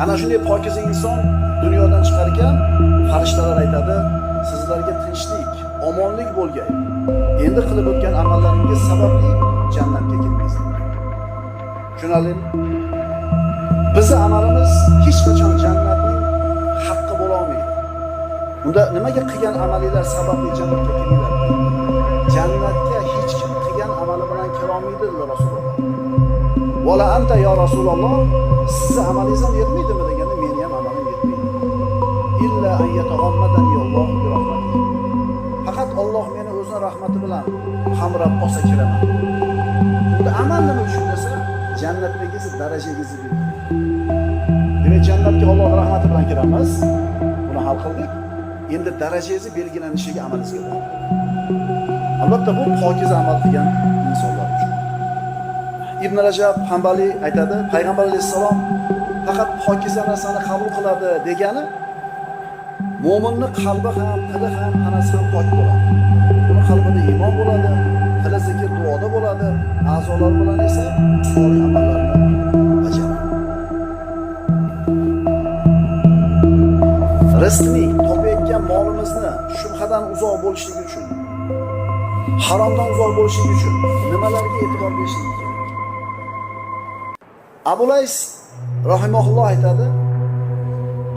Ana shunday pokiza inson dunyodan chiqar ekan, farishtalar aytadi, sizlarga tinchlik, omonlik bo'lgay. Endi qilib o'tgan amallaringiz sababli jannatga kirmaysizlar. Tushunarlimi? Bizning amalimiz hech qachon jannatning haqqi bo'la olmaydi. Unda nimaga qilgan amalinglar sababli jannatga kiringlar? Jannatga hech kim qilgan amali bilan kira olmaydi dedilar Rasululloh. Vala anta ya Rasululloh, sizning amalingiz ham yetmaydimi deganda, meni ham amalim yetmaydi. Illa an yataghammadani Alloh bi rahmatihi. Faqat Alloh meni o'zining rahmati bilan qamrab olsa kiraman. Bunda amal nima uchun desa, jannatdagi darajangizni bildi. Demak, jannatga Alloh rahmati bilan kiramiz. Buni hal qildik. Endi darajangizni belgilanishiga amalingizga bog'liq. Albatta bu pokiza amal qilgan insonlar uchun. Ibn Rajab Hanbali aytadi, payg'ambar alayhisalom faqat pokiza narsani qabul qiladi degani, mo'minning qalbi ham, tili ham, tanasi ham pok bo'ladi. Uning qalbida iymon bo'ladi, tili zikr, duoda bo'ladi, a'zolar bilan esa solih amallarni bajaradi. Rizqning, topayotgan molimizni shubhadan uzoq bo'lishligi uchun, haromdan uzoq bo'lishligi uchun nimalarga e'tibor berishligi kerak? Abu Lays rahimahulloh aytadi,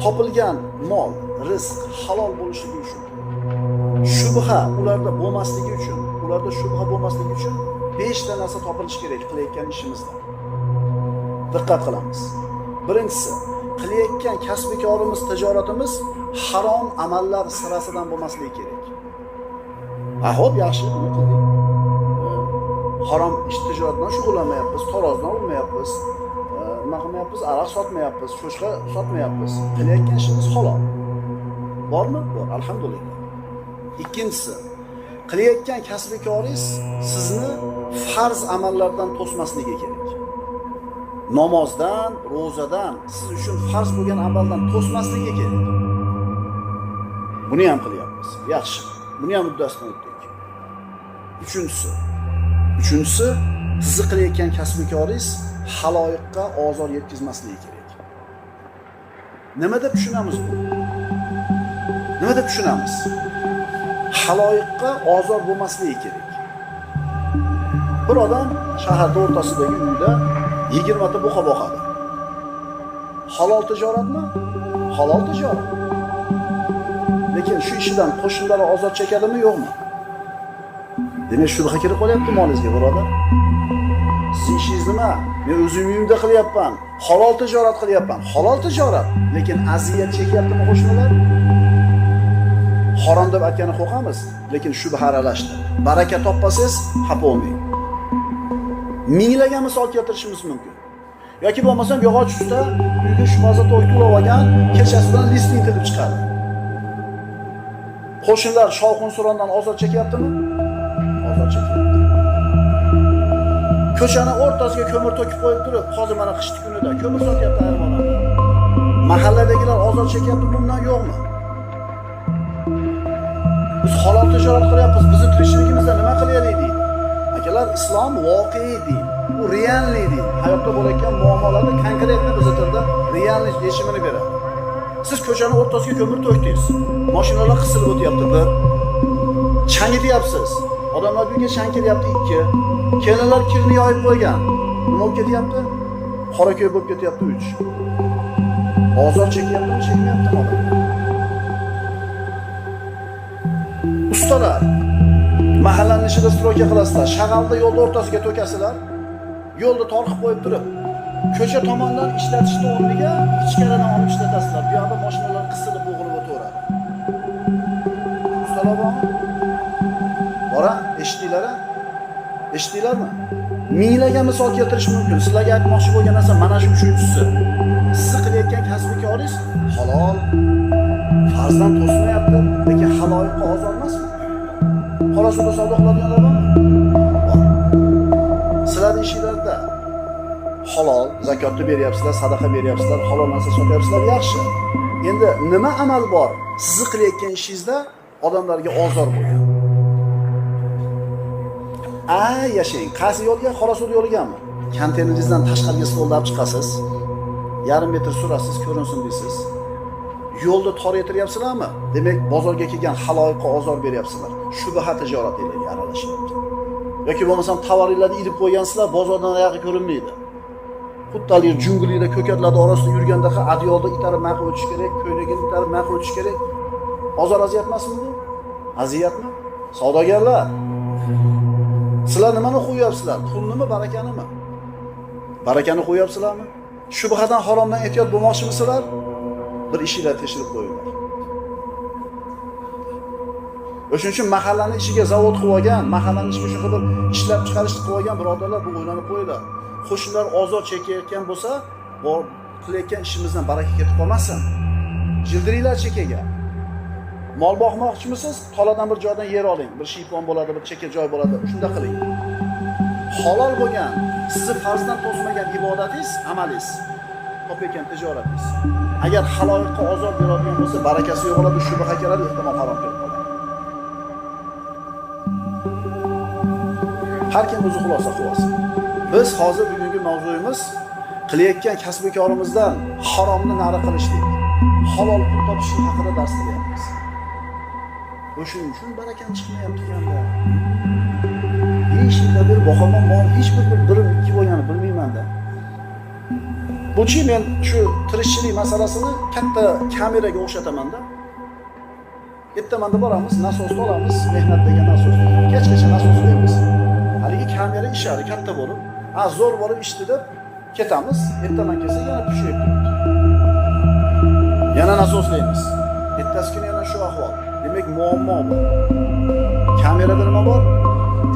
topilgan mol, rizq halol bo'lishligi uchun, shubha ularda bo'lmasligi uchun, 5 ta narsa topilishi kerak qilayotgan ishimizda. Diqqat qilamiz. Birinchisi, qilayotgan kasb-korimiz, tijoratimiz harom amallar sirasidan bo'lmasligi kerak. Hop, yaxshi qildik. Harom ish tijorat bilan shug'ullanmayapmiz, tarozdan urmayapmiz, nima qilmayapmiz, aroq sotmayapmiz, cho'chqa sotmayapmiz. Qilayotgan ishimiz halol. Bormi? Bor, alhamdulillah. Ikkinchisi, qilayotgan kasb-koringiz sizni farz amallardan to'smasligi kerak. Namozdan, ro'zadan, siz uchun farz bo'lgan amaldan to'smasligi kerak. Buni ham qilyapmiz. Yaxshi. Buni ham uddasidan o'tdik. Uchinchisi, siz qilayotgan kasb-koringiz haloyiqqa ozor yetkazmasligi kerak. Nima deb tushunamiz bu? Nima deb tushunamiz? Haloyiqqa ozor bo'lmasligi kerak. Bir odam shaharda o'rtasidagi uyda 20 ta buqa boqadi. Halol tijoratmi? Halol tijorat. Lekin shu ishidan qo'shnilari ozor chekadimi, yo'qmi? Demak, shubha kirib qolyapti molingizga, birodar. Sizning ishingiz nima? Men o'zim uyimda qilyapman, halol tijorat qilyapman. Halol tijorat, lekin aziyat chekyaptimi qo'shnilar? Harom deb aytgani qo'rqamiz, lekin shubha aralashdi. Baraka topmasangiz, xafa bo'lmang. Minglagan misol keltirishimiz mumkin. Yoki bo'lmasam yog'och usta uyga shubhaza to'y to'lab olgan, kechasidan listing qilib chiqadi. Qo'shnilar shovqin-surondan ozor chekyaptimi? Ozor chekyapti. Ko'chani o'rtasiga ko'mir to'kib qo'yib turib, hozir mana qish kunida ko'mir sotyapti ayrim odamlar. Mahalladagilar ozor chekyapti, bundan yo'qmi? Biz halol tijorat qilyapmiz, bizni tirikchiligimizda nima qilaylik deydi. Akalar, islom voqea din, u reallik din. Hayotda bo'layotgan muammolarni konkretni bizga tilda reallik yechimini beradi. Siz ko'chani o'rtasiga ko'mir to'kdingiz. Mashinalar qisilib o'tyapti, bir. Changityapsiz. Odamlar uyga chang kelyapti, 2. Kelinlar kirni yoyib qo'ygan. Nima bo'lib ketyapti? Qora ko'y bo'lib ketyapti, 3. Ozor chekyaptimi, chekmayaptimi odamlar? Ustalar, mahallaning ishida stroka qilasizlar, shag'alda yo'lda o'rtasiga to'kasizlar, yo'lda torqib qo'yib turib, ko'cha tomondan ishlatishni o'rniga ichkaridan olib ishlatasizlar. Bu yoqda mashinalar qisilib bo'g'ilib o'taveradi. Ustalar bormi? Bora, eshitdinglar-a? Eshitdinglarmi? Minglagan misol keltirish mumkin. Sizlarga aytmoqchi bo'lgan narsa mana shu uchinchisi. Siz qilayotgan kasbikoringiz halol, farzand to'smayapti, lekin haloyiqqa ozor emasmi? Qora suvda savdo qiladiganlar bormi? Sizlarning ishingizda halol, zakotni beryapsizlar, sadaqa beryapsizlar, halol narsa sotyapsizlar, yaxshi. Endi nima amal bor? Siz qilayotgan ishingizda odamlarga ozor bo'lgan. Yashang. Qaysi yo'lga? Qora suvda yo'ligami? Konteyneringizdan tashqariga stolda olib chiqasiz. Yarim metr surasiz, ko'rinsin deysiz. Yo'lda tor etiryapsizlarmi? Demak, bozorga kelgan haloyiqqa ozor beryapsizlar. Shubha tijorat e'loniga aralashyapti. Yoki bo'lmasam tovaringlarni ilib qo'ygansizlar, bozordan oyog'i ko'rinmaydi. Xuddalik junglida ko'katlar orasida yurganda adyolda itarib maqib o'tish kerak, ko'ylagini itarib maqib o'tish kerak. Ozor aziyat emasmi bu? Aziyatmi? Savdogarlar, sizlar nimani qo'yapsizlar? Pulnimi, barakanimi? Barakani qo'yapsizlarmi? Shubhadan, haromdan ehtiyot bo'lmoqchimisizlar? Bir ishinglarni tekshirib qo'yinglar. O'shuning uchun mahallaning ishiga zavod qilib olgan, mahallaning ishiga shunaqa bir ishlab chiqarishni qilib olgan birodarlar bu o'ylanib qo'yinglar. Qo'shnilar ozor chekayotgan bo'lsa, bor qilayotgan ishimizdan baraka ketib qolmasin. Jildiringlar chekaga. Mol boqmoqchimisiz? Toladan bir joydan yer oling. Bir shiypon bo'ladi, bir cheka joy bo'ladi. Shunda qiling. Halol bo'lgan, sizni farzdan to'smagan ibodatingiz, amalingiz, topayotgan tijoratingiz. Agar haloyiqqa ozor beradigan bo'lsa, barakasi yo'q bo'ladi, shubha keladi, ehtimol harom kelib qoladi. Har kim o'zi xulosa qilsin. Biz hozir bugungi mavzuyimiz qilayotgan kasb-korimizdan haromni nari qilishlik, halol pul topish haqida dars beryapmiz. O'shuning uchun barakam chiqmayapti ekanda. Ishingda bir boqaman mol hech bir birim ikki bo'lganini bilmayman-da. Buchi men shu tirikchilik masalasini katta kameraga o'xshataman-da. Ertamanda boramiz, nasosni olamiz, mehnat degan nasos. Kechgacha nasos qo'yamiz. Haligi kamera ishari katta bo'lib, zo'r bo'lib ishdi deb ketamiz. Ertaman kelsa yana pushayib turibdi. Yana nasoslaymiz. Ertasi kuni yana shu ahvol. Demak, muammo bor. Kamerada nima bor?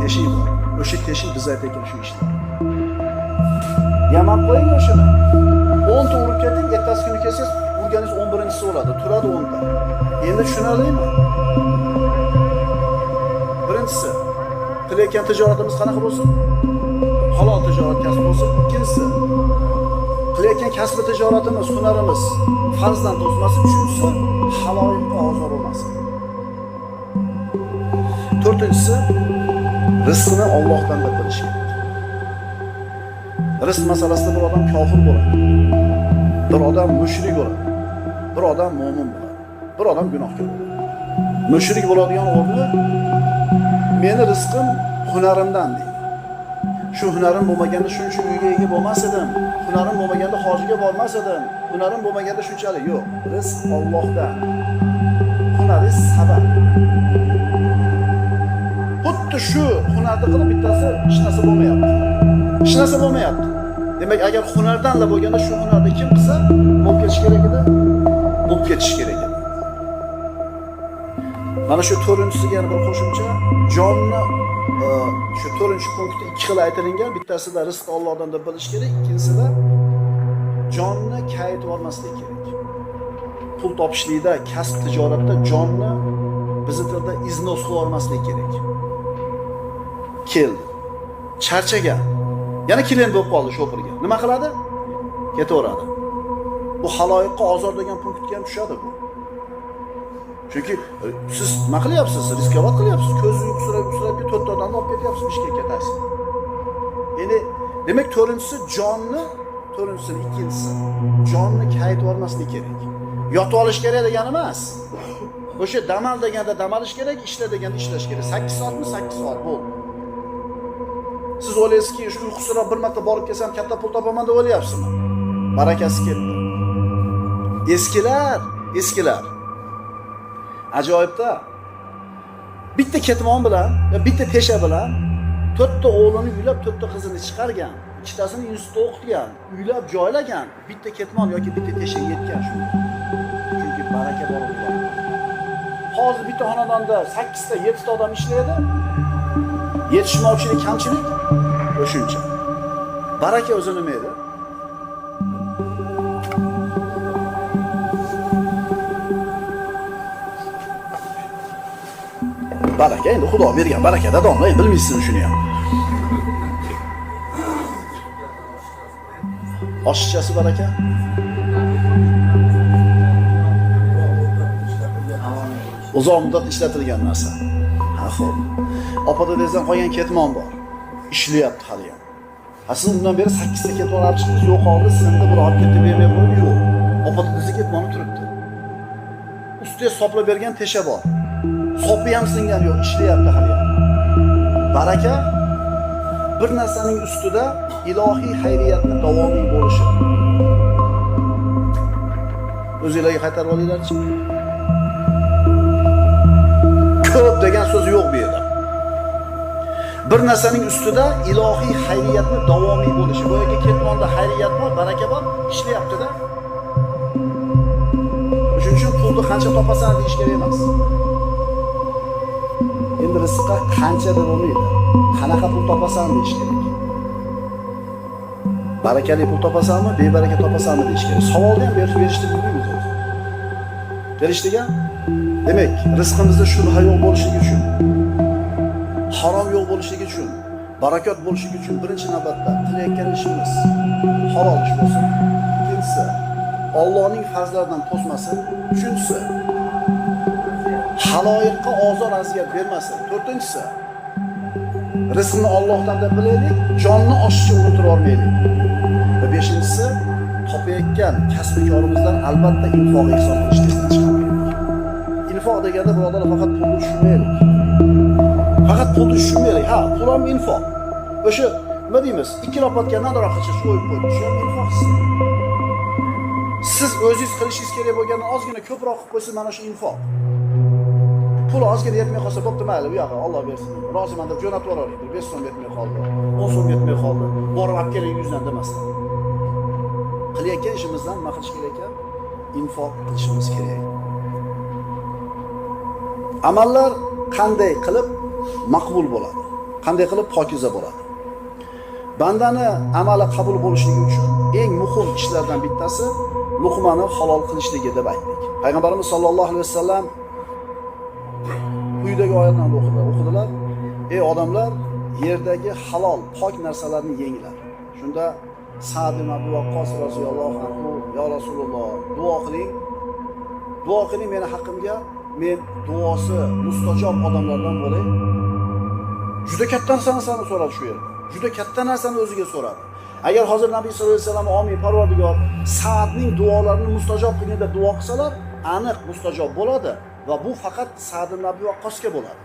Teshik bor. O'sha teshik biz aytayotgan shu ishlar. Yamab qo'ying o'shani. 10 ta urib keting, ertasi kuni kelsangiz, urganingiz 11-chisi bo'ladi, turadi 10 ta. Endi tushunarlimi? Birinchisi, qilayotgan tijoratimiz qanaqa bo'lsin? Halol tijorat kasb bo'lsin. Ikkinchisi, qilayotgan kasb tijoratimiz, hunarimiz farzdan to'smasin. Uchinchisi, haloyiqqa ozor bo'lmasin. To'rtinchisi, rizqni Allohdan deb bilish kerak. Rizq masalasida bir odam kofir bo'ladi. Bir odam mushrik bo'ladi. Bir odam mo'min bo'ladi. Bir odam gunohkor bo'ladi. Mushrik bo'ladigan o'rni meni rizqim hunarimdan deydi. Shu hunarim bo'lmaganda shuncha uyga ega bo'lmas edim. Hunarim bo'lmaganda hojiga bormas edim. Hunarim bo'lmaganda shunchalik yo'q. Rizq Allohdan. Hunaringiz sabab. Xuddi bitta shu hunarni qilib bittasi hech narsa bo'lmayapti. Hech narsa bo'lmayapti. Demak, agar hunardanla bo'lganda shu hunarni kim qilsa, bo'lib ketish kerak edi. Bo'lib ketish kerak edi. Mana shu 4-chisiga yana bir qo'shimcha, jonni shu 4-punktda ikki xil aytilgan. Bittasida rizq Allohdan deb bilish kerak, ikkinchisida jonni kayitib olmaslik kerak. Pul topishlikda, kasb tijoratda jonni bizda iznos qilib olmaslik kerak. Keldi. Charchagan. Yana klient bo'lib qoldi shopirga. Nima qiladi? Ketaveradi. Bu haloyiqqa ozor degan punktga ham tushadi bu. Chunki siz nima qilyapsiz? Riskovat qilyapsiz. Ko'zni usrab 4 odamni olib ketyapsiz Bishkekka taksi. Endi demak 4-chisi jonni, 4-chisi, ikkinchisi jonni kayitib olmaslik kerak. Yotib olish kerak degani emas. O'sha damal deganda dam olish kerak, ishla deganda ishlash kerak. 8 soatmi 8 soat bo'ldi. Siz o'ylaysizki, shu uyqusirab bir marta borib kelsam katta pul topaman deb o'ylayapsizmi? Barakasi ketdi. Eskilar. Ajoyibda. Bitta ketmon bilan, bitta tesha bilan 4 ta o'g'lini uylab, 4 ta qizini chiqargan, ikkitasini institutda o'qitgan, uylab joylagan, bitta ketmon yoki bitta tesha yetgan shu. Chunki baraka bor ular. Hozir bitta xonadonda 8 ta, 7 ta odam ishlaydi. Yetishmovchilik, kamchilik o'shuncha. Baraka o'zi nima edi? Baraka endi Xudo bergan barakada domla, bilmaysiz shuni ham. Oshiqchasi baraka. Uzoq muddat ishlatilgan narsa. Ha, xo'p. Opada desam qolgan ketmon bor. Ishlayapti hali ham. Siz undan beri 8 ta ketmon olib chiqdingiz, yo'q oldi, sizda bir olib ketib bermay qo'yib yo'q. Opada desa ketmoni turibdi. Ustiga soplab bergan tesha bor. Sopi ham singan yo'q, ishlayapti hali ham. Baraka bir narsaning ustida ilohiy xayriyatni davomiy bo'lishi. O'zingizlarga qaytarib olinglarchi. Ko'p degan so'z yo'q bu yerda. Bir narsaning ustida ilohiy xayriyatni davomiy bo'lishi. Bu yerga ketmonda xayriyat bor, baraka bor, ishlayapti-da. Shuning uchun pulni qancha topasan deyish kerak emas. Endi rizqqa qancha deb bo'lmaydi. Qanaqa pul topasan deyish kerak. Barakali pul topasanmi, bebaraka topasanmi deyish kerak. Savolni ham berishni bilmaymiz o'zi. Berishdiga demak, rizqimizda shubha yo'q bo'lishligi uchun, harom yo'q bo'lishligi uchun, barakot bo'lishligi uchun birinchi navbatda qilayotgan ishimiz halol ish bo'lsin. Ikkinchisi, Allohning farzlaridan to'smasin. Uchinchisi, haloyiqqa ozor aziyat bermasin. To'rtinchisi, rizqni Allohdan deb bilaylik, jonni oshiqcha unutirib olmaylik. Va beshinchisi, topayotgan kasb-korimizdan albatta infoq ihson qilishni esdan chiqarmaylik. Infoq deganda birodarlar faqat pulni tushunmaylik. Faqat pulni tushunmaylik. Ha, pul ham infoq. O'sha nima deymiz? 2 lopatga nonroq qilib qo'yib qo'ydik. Shu ham infoqsiz. Siz o'zingiz qilishingiz kerak bo'lgandan ozgina ko'proq qilib qo'ysiz, mana shu infoq. Pul ozgina yetmay qolsa, bo'pti, mayli, bu yoqqa Alloh bersin. Roziman deb jo'natib yuboraylik. 5 so'm yetmay qoldi, 10 so'm yetmay qoldi. Borib olib keling 100 dan demasdan. Qilayotgan ishimizdan nima qilish kerak ekan? Infoq qilishimiz kerak. Amallar qanday qilib maqbul bo'ladi? Qanday qilib pokiza bo'ladi? Bandani amali qabul bo'lishligi uchun eng muhim ishlardan bittasi luqmani halol qilishligi deb aytdik. Payg'ambarimiz sollallohu alayhi vasallam quyidagi oyatlarni o'qidilar. Ey odamlar, yerdagi halol, pok narsalarni yenglar. Shunda Sa'd ibn Abi Waqqas roziyallohu anhu, ya Rasululloh, duo qiling meni haqqimga, men duosi mustajob odamlardan bo'lay. Juda katta narsani so'radi shu yerda. Juda katta narsani o'ziga so'radi. Agar hozir Nabiy sollallohu alayhi vasallam omin Parvardigor Sa'dning duolarini mustajob qilgan deb duo qilsalar, aniq mustajob bo'ladi va bu faqat Sa'd ibn Abi Waqqasga bo'ladi.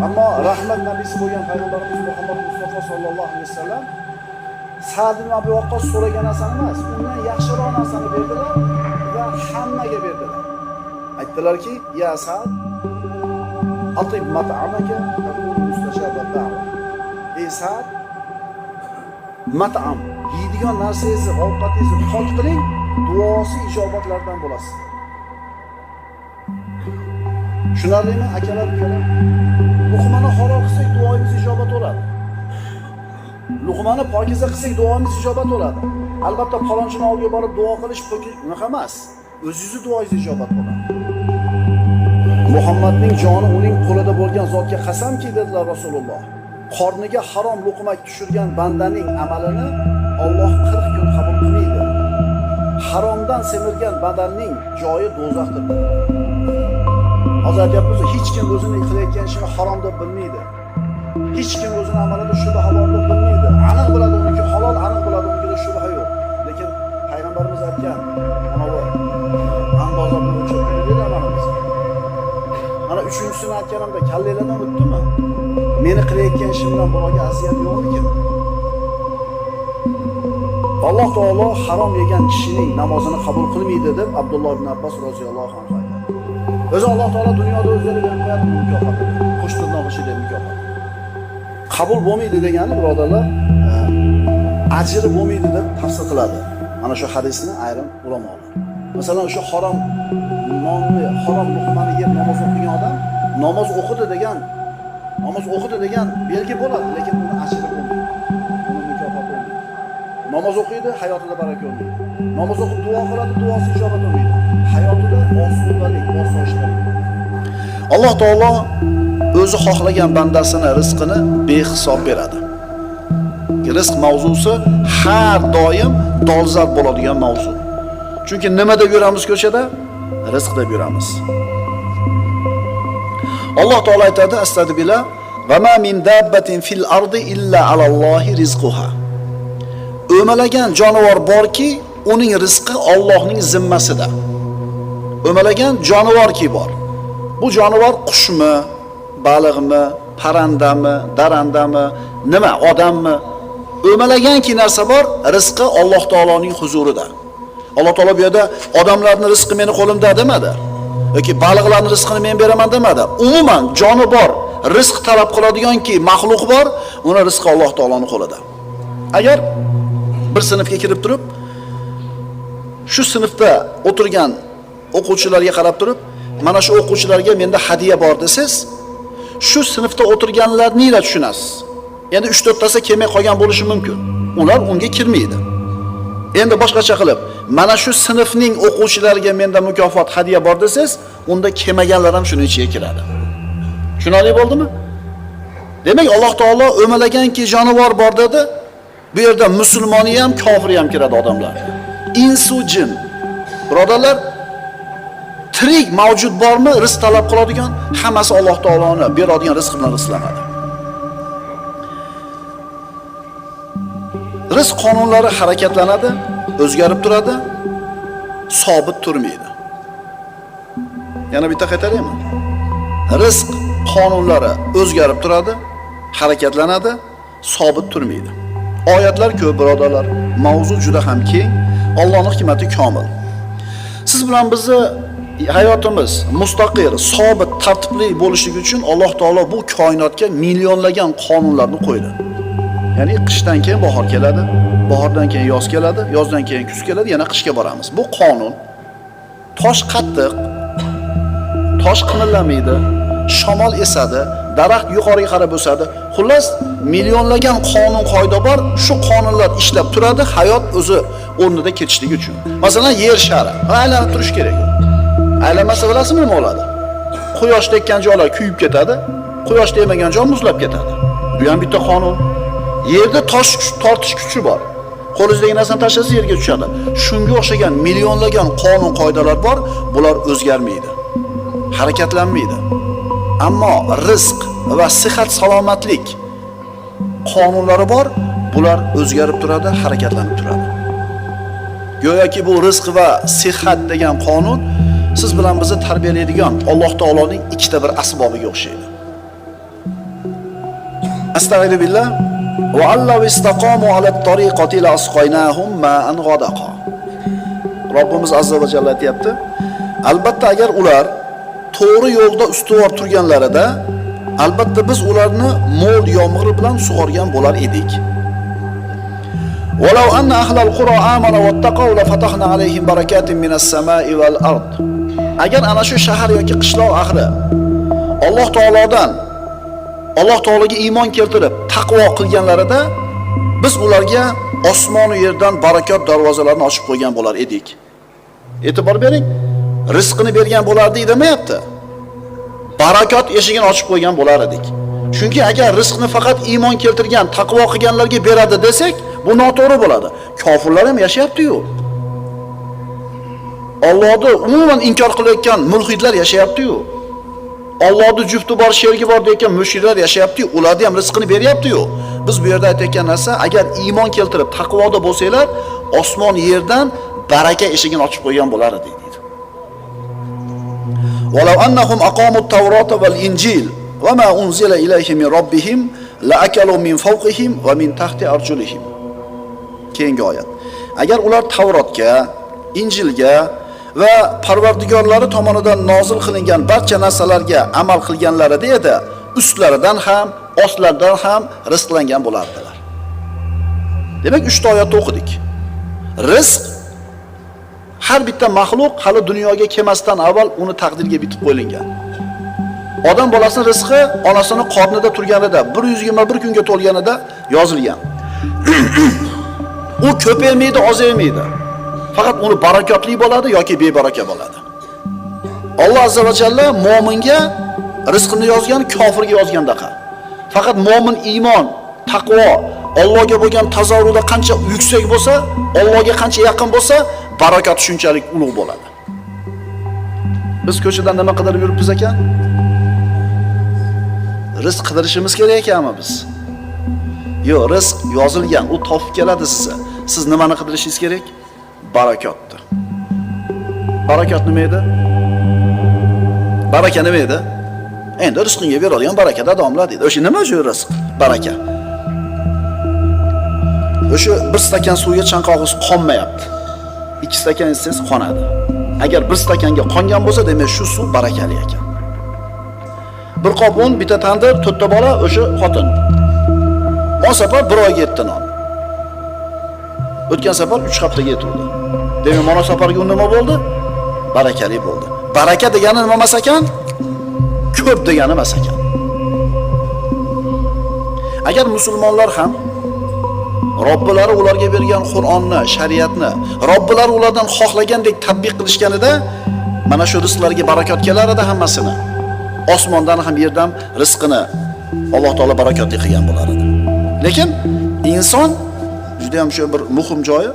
Ammo rahmat nabiysi bo'lgan payg'ambarimiz Muhammad Mustafa sollallohu alayhi vasallam Sa'd ibn Abi Waqqas so'ragan narsani emas, undan yaxshiroq narsani berdilar va hammaga berdilar. Aytdilarki, ya Sa'd, atib mat'amaka takun mustajaba da'va. Ey Sa'd, mat'am, yeydigan narsangizni, ovqatingizni pok qiling, duosi ijobatlardan bo'lasiz. Tushunarlimi akalar, ukalar? Luqmani halol qilsak duoimiz ijobat bo'ladi. Luqmani pokiza qilsak duoimiz ijobat bo'ladi. Albatta falonchini oldiga borib duo qilish unaqa emas. O'zingizni duoingiz ijobat bo'ladi. Muhammadning joni uning qo'lida bo'lgan zotga qasamki dedilar Rasululloh. Qorniga harom luqma tushirgan bandaning amalini Alloh 40 kun qabul qilmaydi. Haromdan semirgan badanning joyi do'zaxdir. Hozir aytyapmiz, hech kim o'zini qilayotgan ishini harom deb bilmaydi. Hech kim o'zini amalida shubha bor deb bilmaydi. Aniq biladi uniki halol, aniq biladi uniki shubha yo'q. Lekin payg'ambarimiz aytgan, mana bu andoza bilan o'lchab qo'yiladi amalimiz. Mana 3-sini aytganimda kallanglardan o'tdimi? Meni qilayotgan ishimdan birovga aziyat yo'qmikin? Alloh taolo harom yegan kishining namozini qabul qilmaydi deb Abdulloh ibn Abbos roziyallohu anhu aytadi. O'zi Alloh taolo dunyoda o'zlari berib qo'yadi mukofotni. Qo'shtirnoq ishida mukofot. Qabul bo'lmaydi degani birodarlar, ajri bo'lmaydi deb tafsir qiladi. Mana shu hadisni ayrim ulamolar. Masalan, o'sha harom nonni, harom luqmani yeb namoz o'qigan odam namoz o'qidi degan belgi bo'ladi, lekin uni ajri bo'lmaydi. Uni mukofoti bo'lmaydi. Namoz o'qiydi, hayotida baraka bo'lmaydi. Namoz o'qib duo qiladi, duosi ijobat bo'lmaydi. Hayotida osonlik, osoyishtalik. Alloh taolo o'zi xohlagan bandasini rizqini behisob beradi. Rizq mavzusi har doim dolzarb bo'ladigan mavzu. Chunki nima deb yuramiz ko'chada? Rizq deb yuramiz. Alloh taolo aytadi, astagfirullah, va ma min dabbatin fil ardi illa alallohi rizquha. O'malagan jonivor borki, uning rizqi Allohning zimmasida. O'malagan jonivorki bor. Bu jonivor qushmi, baliqmi, parrandami, darandami, nima, odammi? O'malaganki narsa bor, rizqi Alloh taoloning huzurida. Alloh taolo bu yerda odamlarning rizqi meni qo'limda demadi. Yoki baliqlarning rizqini men beraman demadi. Umuman joni bor, rizq talab qiladiganki maxluq bor, uni rizqi Alloh taoloning qo'lida. Agar bir sinfga kirib turib, shu sinfda o'tirgan o'quvchilarga qarab turib, mana shu o'quvchilarga menda hadiya bor desiz, shu sinfda o'tirganlarni tushunasiz. Endi 3-4 tasi kelmay qolgan bo'lishi mumkin. Ular unga kirmaydi. Endi boshqacha qilib, mana shu sinfning o'quvchilariga menda mukofot hadiya bor desiz, unda kelmaganlar ham shuning ichiga kiradi. Tushunarli bo'ldimi? Demak, Alloh taolo o'malaganki jonivor bor dedi. Bu yerda musulmoni ham, kofiri ham kiradi odamlar. Insu jin. Birodarlar, tirik mavjud bormi, rizq talab qiladigan? Hammasi Alloh taoloni beradigan rizq bilan rizqlanadi. Rizq qonunlari harakatlanadi, o'zgarib turadi, sobit turmaydi. Yana bitta qaytaraymi? Rizq qonunlari o'zgarib turadi, harakatlanadi, sobit turmaydi. Oyatlar ko'p birodarlar, mavzu juda ham keng, Allohning hikmati komil. Siz bilan bizni hayotimiz mustaqil, sobit, tartibli bo'lishligi uchun Alloh taolo bu koinotga millionlagan qonunlarni qo'ydi. Ya'ni qishdan keyin bahor keladi, bahordan keyin yoz keladi, yozdan keyin kuz keladi, yana qishga boramiz. Bu qonun. Tosh qattiq, tosh qimillamaydi, shamol esadi, daraxt yuqoriga qarab o'sadi. Xullas, millionlagan qonun qoida bor. Shu qonunlar ishlab turadi, hayot o'zi o'rnida ketishligi uchun. Masalan, yer shari aylanib turish kerak. Aylanmasa bilasizmi nima bo'ladi? Quyosh tekkan joylar kuyib ketadi, quyosh tegmagan joy muzlab ketadi. Bu ham bitta qonun. Yerda tosh tortish kuchi bor. Qo'lingizdagi narsani tashlasa yerga tushadi. Shunga o'xshagan millionlagan qonun qoidalar bor, bular o'zgarmaydi. Harakatlanmaydi. Ammo rizq va sihat salomatlik qonunlari bor, bular o'zgarib turadi, harakatlanib turadi. Go'yoki bu rizq va sihat degan qonun siz bilan bizni tarbiyalaydigan Alloh taoloning ikkita bir asbobiga o'xshaydi. Astagfirullah. Va allav istaqomu ala tariqati la asqaynahum ma'an ghadaqa. Robbimiz azza va jalla aytibdi. Albatta agar ular to'g'ri yo'lda ustuvor turganlarida albatta biz ularni mo'l yomg'ir bilan sug'organ bo'lar edik. Walau anna ahlal qura amanu wattaqaw la fatahna alayhim barakatin minas samai wal ard. Agar ana shu shahar yoki qishloq ahli Alloh taologa iymon keltirib taqvo qilganlarida biz ularga osmon va yerdan barakot darvozalarini ochib qo'ygan bo'lar edik. E'tibor bering, rizqini bergan bo'lardi demayapti. Barakot eshigini ochib qo'ygan bo'lar edik. Chunki agar rizqni faqat iymon keltirgan, taqvo qilganlarga beradi desak, bu noto'g'ri bo'ladi. Kofirlar ham yashayapti-yu. Allohni umuman inkor qilayotgan mulhidlar yashayapti-yu. Allohning jufti bor, sherigi bor deyotgan mushriklar yashayapti-yu. Ularga ham rizqini beryapti-yu. Biz bu yerda aytayotgan narsa, agar iymon keltirib taqvoda bo'lsanglar, osmon yerdan baraka eshigini ochib qo'ygan bo'lar edi. Walau annahum aqamut tavrata wal injil wa ma unzila ilayhim min robbihim la akalu min fawqihim va min tahti arjulihim. Keyingi oyat. Agar ular Tavrotga, Injilga va Parvardigorlari tomonidan nozil qilingan barcha narsalarga amal qilganlarida edi, ustlaridan ham, ostlaridan ham rizqlangan bo'lardilar. Demak, 3 ta oyatni o'qidik. Rizq har bitta maxluq hali dunyoga kelmasdan avval uni taqdirga bitib qo'yilgan. Odam bolasining rizqi onasining qornida turganida 121 kunga to'lganida yozilgan. U ko'paymaydi, ozaymaydi. Faqat uni barakotli bo'ladi yoki bebaraka bo'ladi. Alloh azza va jalla mu'minga rizqini yozgan, kofirga yozgandaqa. Faqat mu'min iymon, taqvo, Allohga bo'lgan tazarruda qancha yuksak bo'lsa, Allohga qancha yaqin bo'lsa, barakot shunchalik ulug' bo'ladi. Biz ko'chadan nima qidirib yuribmiz ekan? Rizq qidirishimiz kerak ekanmi biz? Yo'q, rizq yozilgan, u topib keladi sizga. Siz nimani qidirishingiz kerak? Barakotni. Barakot nima edi? Baraka nima edi? Endi rizqingga beradigan barakada domla deydi. O'sha nima shu rizq? Baraka. O'sha bir stakan suvga chanqog'ingiz qonmayapti. 2 stakan ichsangiz qonadi. Agar bir stakanga qongan bo'lsa, demak shu suv barakali ekan. Bir qop un, bitta tandir, 4 ta bola, o'sha xotin. O safar 1 oyga yetdi non. O'tgan safar 3 haftaga yetildi. Demak, mana safarga un nima bo'ldi? Barakali bo'ldi. Baraka degani nima emas ekan? Ko'p degani emas ekan. Agar musulmonlar ham Robbilari ularga bergan Qur'onni, shariatni, Robbilari ulardan xohlagandek tatbiq qilishganida, mana shu rizqlarga barakot kelar edi hammasini. Osmondan ham yerdan rizqini Alloh taolo barakotli qilgan bo'lar edi. Lekin inson juda ham shu bir muhim joyi,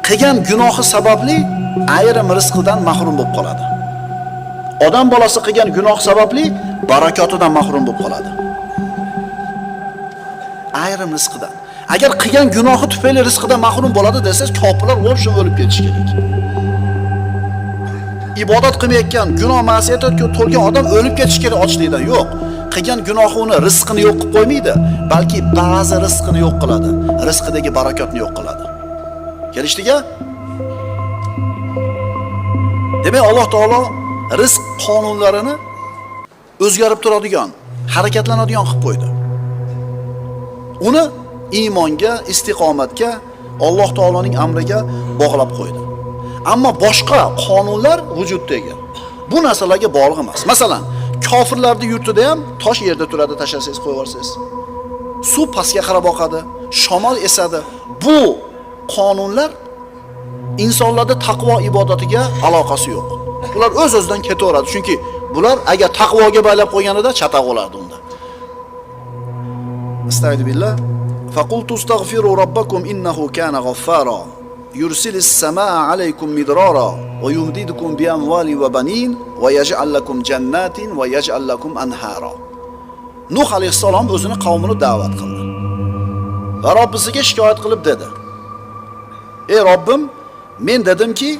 qilgan gunohi sababli ayrim rizqidan mahrum bo'lib qoladi. Odam bolasi qilgan gunoh sababli barakotidan mahrum bo'lib qoladi. Ayrim rizqidan. Agar qilgan gunohi tufayli rizqidan mahrum bo'ladi desangiz, kofirlar o'lib o'lib ketishi kerak. Ibodat qilmayotgan, gunoh ma'siyatga to'lgan odam o'lib ketishi kerak ochlikdan. Yo'q. Qilgan gunohi uni rizqini yo'q qilib qo'ymaydi, balki ba'zi rizqini yo'q qiladi. Rizqidagi barakotni yo'q qiladi. Kelishdiga? Demak, Alloh taolo rizq qonunlarini o'zgarib turadigan, harakatlanadigan qilib qo'ydi. Uni iymonga, istiqomatga, Alloh taoloning amriga bog'lab qo'ydi. Ammo boshqa qonunlar vujuddagi. Bu narsalarga bog'liq emas. Masalan, kofirlarning yurtida ham tosh yerda turadi, tashlasangiz qo'yib yuborsangiz. Suv pastga qarab oqadi, shamol esadi. Bu qonunlar insonlarda taqvo ibodatiga aloqasi yo'q. Ular o'z-o'zidan ketaveradi, chunki bular agar taqvoga baylab qo'yganida chataq bo'lardi unda. Astagfirullah. Faqultu astaghfiru robbakum innahu kana ghaffara. Yursilis samaa alaykum midrara va yumdidukum bi amwali va banin va yaj'al lakum jannatin va yaj'al lakum anhara. Nuh alayhisalom o'zini qavmini da'vat qildi. Va Robbisiga shikoyat qilib dedi: "Ey Robbim, men dedimki,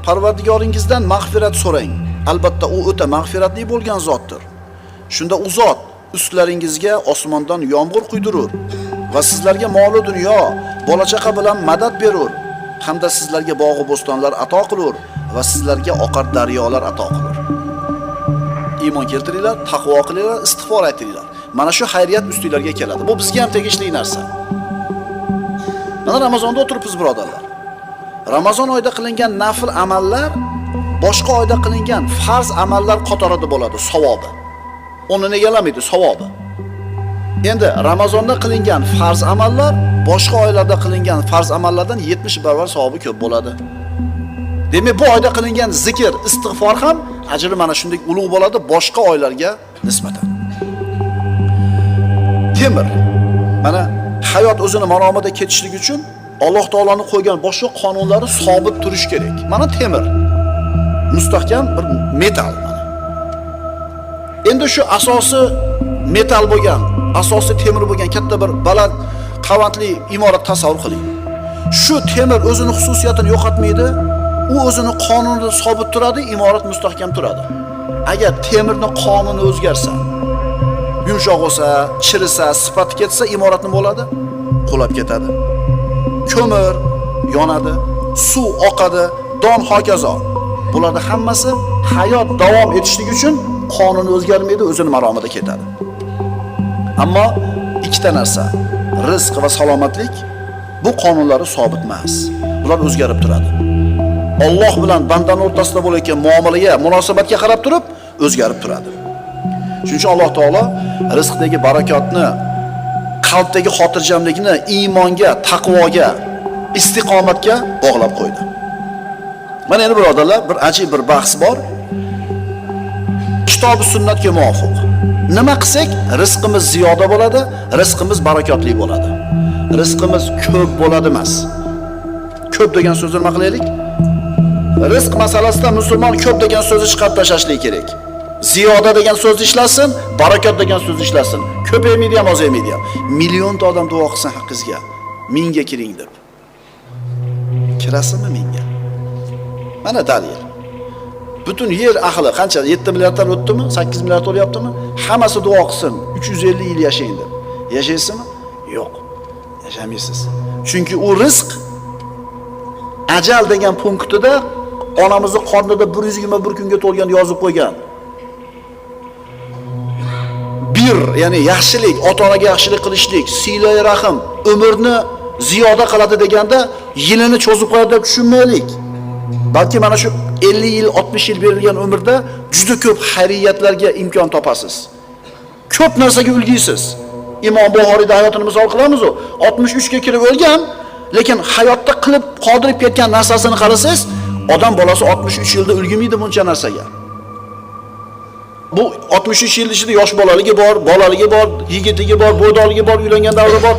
Parvardigoringizdan mag'firat so'rang. Albatta u o'ta mag'firatli bo'lgan zotdir. Shunda u zot ustlaringizga osmondan yomg'ir quydirur va sizlarga mol dunyo, bola chaqa bilan madad berur, hamda sizlarga bog' va bo'stonlar ato qilur va sizlarga oqar daryolar ato qilur." iymon keltiringlar, taqvo qilinglar, istig'for aytinglar. Mana shu xayriyat ustinglarga keladi. Bu bizga ham tegishli narsa. Mana Ramazonda o'tiribmiz, birodarlar. Ramazon oyida qilingan nafl amallar boshqa oyda qilingan farz amallar qatorida bo'ladi, savobi. Uni egalamaydi savobi. Endi Ramazonda qilingan farz amallar boshqa oylarda qilingan farz amallardan 70 barobar savobi ko'p bo'ladi. Demak, bu oyda qilingan zikr, istig'for ham ajri mana shunday ulug' bo'ladi boshqa oylarga nisbatan. Temir. Mana hayot o'zini maromida ketishligi uchun Alloh taolaning qo'ygan boshqa qonunlari sobit turish kerak. Mana temir. Mustahkam bir metal mana. Endi shu asosi metal bo'lgan, asosi temir bo'lgan katta bir baland qavatli imorat tasavvur qiling. Shu temir o'zining xususiyatini yo'qotmaydi, u o'zining qonunida sobit turadi, imorat mustahkam turadi. Agar temirning qonuni o'zgarsa, yumshoq bo'lsa, chirisa, sifati ketsa, imorat nima bo'ladi? Qulab ketadi. Ko'mir yonadi, suv oqadi, don hokazo. Bularda hammasi hayot davom etishligi uchun qonuni o'zgarmaydi, o'zining maromida ketadi. Ammo ikkita narsa, rizq va salomatlik bu qonunlari sobit emas. Ular o'zgarib turadi. Alloh bilan bandaning o'rtasida bo'layotgan muomalaga, munosabatga qarab turib o'zgarib turadi. Shuning uchun Alloh taolo rizqdagi barakotni, qalbdagi xotirjamlikni iymonga, taqvoga, istiqomatga bog'lab qo'ydi. Mana endi birodarlar, bir ajib bir bahs bor. Kitob va sunnatga muvofiq nima qilsak, rizqimiz ziyoda bo'ladi, rizqimiz barakotli bo'ladi. Rizqimiz ko'p bo'ladi emas. Ko'p degan so'zni nima qilaylik? Rizq masalasida musulmon ko'p degan so'zni chiqarib tashlashlik kerak. Ziyoda degan so'zni ishlasin, barakot degan so'zni ishlasin. Ko'paymaydi ham, ozaymaydi ham. Millionta odam duo qilsin haqqingizga. Mingga kiring deb. Kirasizmi mingga? Mana dalil. Butun yer ahli qancha 7 milliarddan o'tdimi? 8 milliard o'lyaptimi? Hammasi duo qilsin, 350 yil yashaying deb. Yashaysizmi? Yo'q. Yashamaysiz. Chunki u rizq ajal degan punktida onamizning qornida 121 kunga to'lgan yozib qo'ygan. Ya'ni yaxshilik, ota-onaga yaxshilik qilishlik, silay rahim, umrni ziyoda qiladi deganda yilini cho'zib qo'yadi deb tushunmaylik. Balki mana shu 50 yil, 60 yil berilgan umrda juda ko'p xayriyatlarga imkon topasiz. Ko'p narsaga ulgiysiz. Imom Buxoriyda hayotini misol qilamiz, u 63 ga kirib o'lgan, lekin hayotda qilib qodirib ketgan narsasini qarasangiz, odam bolasi 63 yilda ulg'maydi buncha narsaga. Bu 63 yil ichida yosh bolaligi bor, bolaligi bor, yigitligi bor, bo'ydoligi bor, uylangan davri bor.